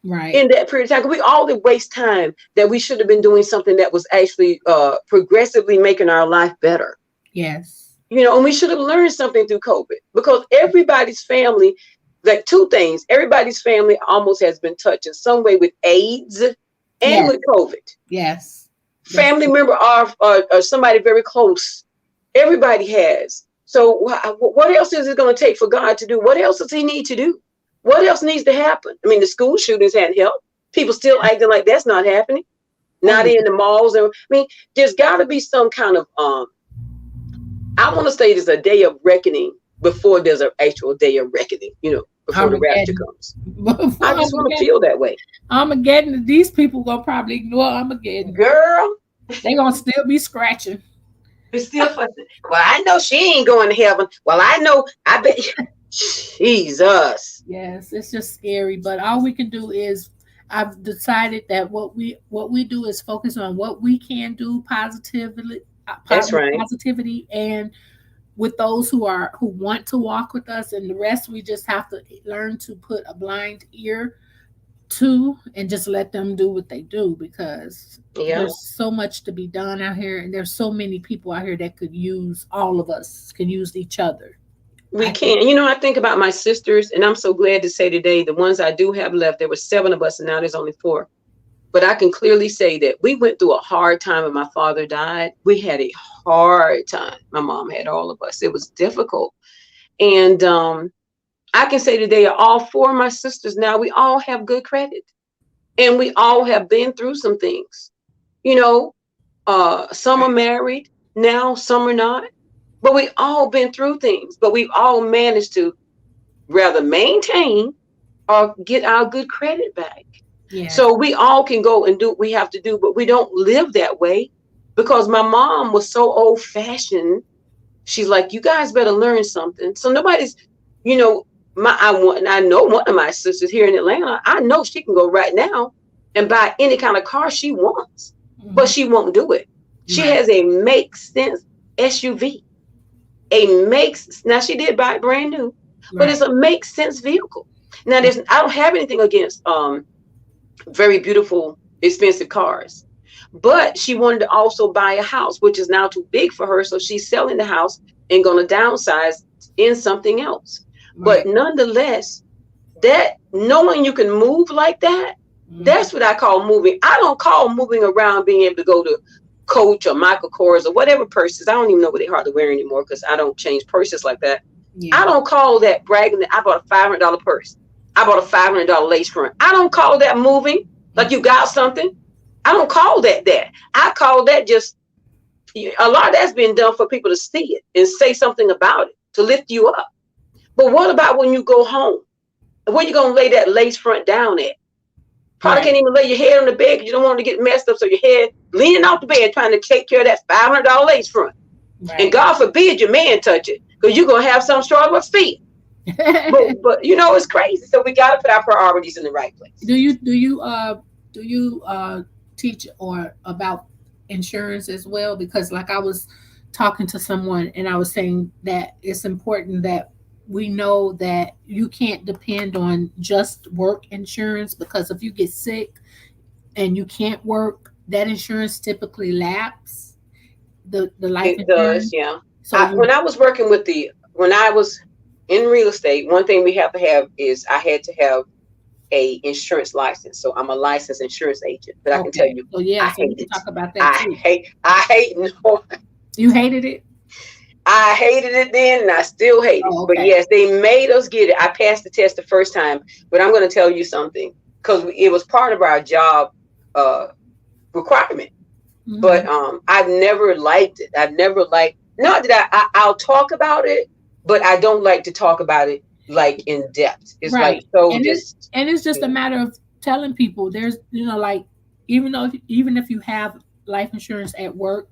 right, in that period of time. We all waste time that we should have been doing something that was actually progressively making our life better. yes, And we should have learned something through COVID, because everybody's family, like two things, everybody's family almost has been touched in some way with AIDS and yes, with COVID. yes. That's Family member or somebody very close. Everybody has. So what else is it going to take for God to do? What else does he need to do? What else needs to happen? I mean, the school shootings hadn't helped. People still acting like that's not happening. oh Not in the malls. I mean, there's got to be some kind of I want to say there's a day of reckoning before there's an actual day of reckoning. Before the rapture Armageddon. comes. Before I just want to Armageddon, feel that way, Armageddon. These people gonna probably ignore Armageddon. girl. They gonna still be scratching. It's still fussing. Well, I know she ain't going to heaven. Well, I know. I bet. Jesus. Yes, it's just scary. But all we can do is, I've decided that what we do is focus on what we can do positively, That's right. positivity, and with those who want to walk with us, and the rest we just have to learn to put a blind ear to and just let them do what they do, because Yeah. there's so much to be done out here, and there's so many people out here that could use, all of us can use each other. We I think. can. I think about my sisters, and I'm so glad to say today, the ones I do have left, there were 7 of us, and now there's only 4. But I can clearly say that we went through a hard time when my father died. We had a hard time. My mom had all of us. It was difficult. And I can say today, all 4 of my sisters now, we all have good credit. And we all have been through some things. You know, some are married now, some are not. But we all been through things. But we've all managed to rather maintain or get our good credit back. Yes. So we all can go and do what we have to do, but we don't live that way, because my mom was so old fashioned. She's like, you guys better learn something. So nobody's, you know, I know one of my sisters here in Atlanta. I know she can go right now and buy any kind of car she wants, but she won't do it. She Right. has a make sense SUV. Now she did buy it brand new, but it's Right. a make sense vehicle. Now I don't have anything against very beautiful, expensive cars. But she wanted to also buy a house, which is now too big for her. So she's selling the house and going to downsize in something else. But Right. nonetheless, that knowing you can move like that, that's what I call moving. I don't call moving around being able to go to Coach or Michael Kors or whatever purses. I don't even know what they hardly wear anymore because I don't change purses like that. I Yeah. don't call that bragging that I bought a $500 purse. I bought a $500 lace front. I don't call that moving like you got something. I don't call that that. I call that just a lot of that's been done for people to see it and say something about it to lift you up. But what about when you go home? Where you gonna lay that lace front down at? Probably Right. can't even lay your head on the bed because you don't want to get messed up. So your head leaning off the bed trying to take care of that $500 lace front. And Right. God forbid your man touch it because you're gonna have some short with feet. But it's crazy. So we gotta put our priorities in the right place. Do you teach or about insurance as well? Because like I was talking to someone and I was saying that it's important that we know that you can't depend on just work insurance, because if you get sick and you can't work, that insurance typically lapse, the life It does, insurance. yeah. So you When I was working when I was in real estate, one thing we have to have is I had to have a insurance license. So I'm a licensed insurance agent. But I can tell okay. you, So yeah, I so we hate can it. talk about that too. I hate no, You hated it? I hated it then and I still hate it. Oh, But okay. yes, they made us get it. I passed the test the first time, but I'm going to tell you something because it was part of our job uh, requirement. But Hmm. I've never liked it. I've never liked, not that I'll talk about it, but I don't like to talk about it like in depth. It's like Right. so And it just, and it's just you a know, matter of telling people there's, like, even if you have life insurance at work,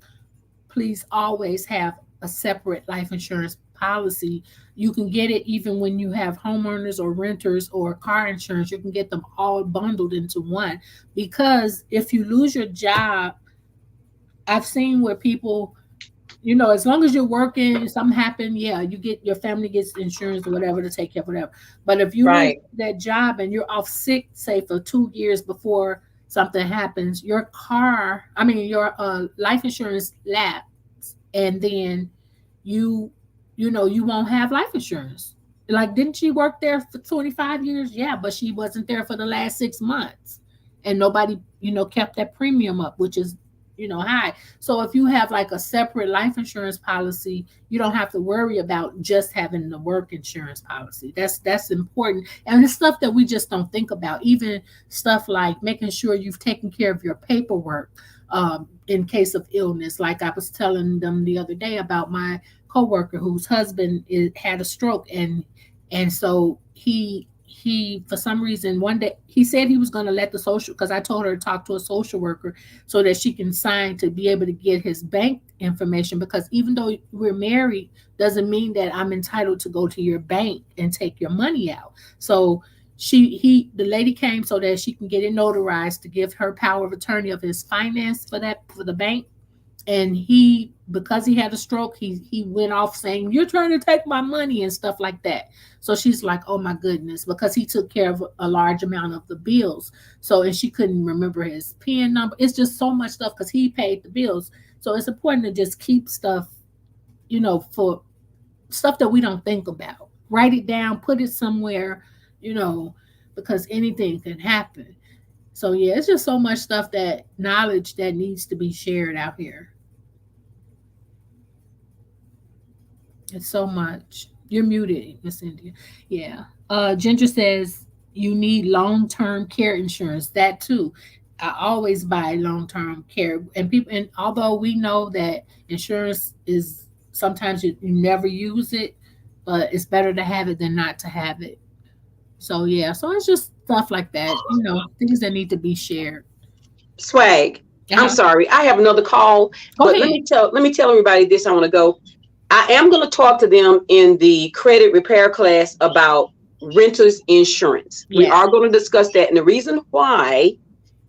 please always have a separate life insurance policy. You can get it even when you have homeowners or renters or car insurance. You can get them all bundled into one, because if you lose your job, I've seen where people, as long as you're working, something happen, yeah, you get your family gets insurance or whatever to take care of whatever. But if you lose right. that job and you're off sick, say for 2 years before something happens, your life insurance lapse, and then you you won't have life insurance. Like, didn't she work there for 25 years? Yeah, but she wasn't there for the last 6 months, and nobody kept that premium up, which is high. So if you have like a separate life insurance policy, you don't have to worry about just having the work insurance policy. That's important, and it's stuff that we just don't think about. Even stuff like making sure you've taken care of your paperwork, in case of illness. Like I was telling them the other day about my coworker whose husband had a stroke, and so he for some reason one day he said he was going to let the social, because I told her to talk to a social worker so that she can sign to be able to get his bank information, because even though we're married doesn't mean that I'm entitled to go to your bank and take your money out. So the lady came so that she can get it notarized to give her power of attorney of his finance for the bank. And because he had a stroke, he went off saying, "You're trying to take my money," and stuff like that. So she's like, "Oh my goodness," because he took care of a large amount of the bills. So, and she couldn't remember his PIN number. It's just so much stuff because he paid the bills. So it's important to just keep stuff, for stuff that we don't think about. Write it down, put it somewhere, you know because anything can happen. So yeah, it's just so much stuff, that knowledge that needs to be shared out here. It's so much. You're muted, Miss India. Yeah. Ginger says you need long term care insurance. That too. I always buy long term care. And although we know that insurance is sometimes you never use it, but it's better to have it than not to have it. So yeah, so it's just stuff like that, things that need to be shared. Swag. I'm Uh-huh. sorry. I have another call, Go but ahead. let me tell everybody this. I want to go. I am going to talk to them in the credit repair class about renters insurance. We Yes. are going to discuss that. And the reason why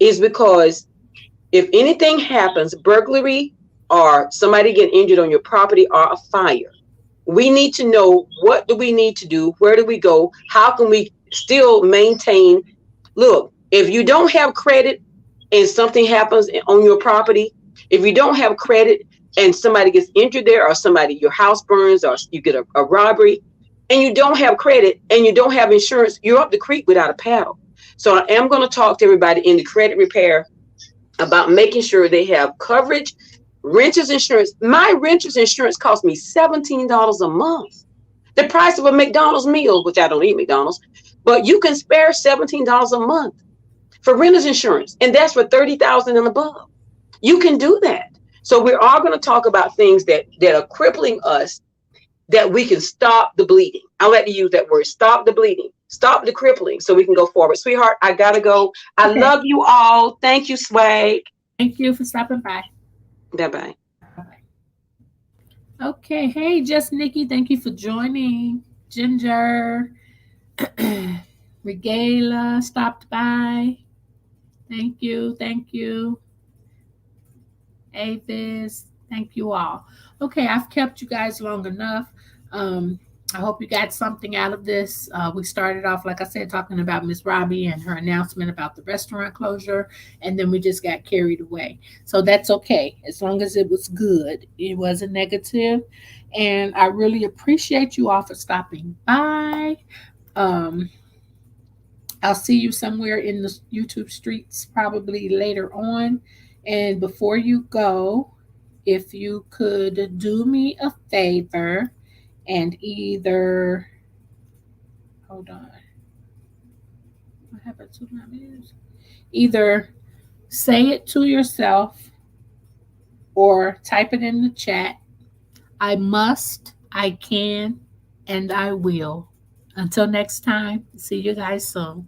is because if anything happens, burglary or somebody get injured on your property or a fire, we need to know, what do we need to do? Where do we go? How can we still maintain? Look, if you don't have credit and something happens on your property, if you don't have credit and somebody gets injured there, or your house burns, or you get a robbery, and you don't have credit and you don't have insurance, you're up the creek without a paddle. So I am going to talk to everybody in the credit repair about making sure they have coverage. Renters insurance. My renters insurance cost me $17 a month. The price of a McDonald's meal, which I don't eat McDonald's, but you can spare $17 a month for renters insurance, and that's for 30,000 and above. You can do that. So we're all going to talk about things that are crippling us, that we can stop the bleeding. I like to use that word, stop the bleeding, stop the crippling, so we can go forward. Sweetheart, I gotta go. I love you all. Thank you, Swag. Thank you for stopping by. Bye-bye. Okay. Hey, just Nikki, thank you for joining. Ginger, Regala stopped by. Thank you. Thank you. Avis, thank you all. Okay, I've kept you guys long enough. I hope you got something out of this. We started off, like I said, talking about Miss Robbie and her announcement about the restaurant closure, and then we just got carried away. So that's okay, as long as it was good. It wasn't negative, and I really appreciate you all for stopping by. Um, I'll see you somewhere in the YouTube streets probably later on. And before you go, if you could do me a favor and either, hold on, what happened to my music? Either say it to yourself or type it in the chat. I must, I can, and I will. Until next time, see you guys soon.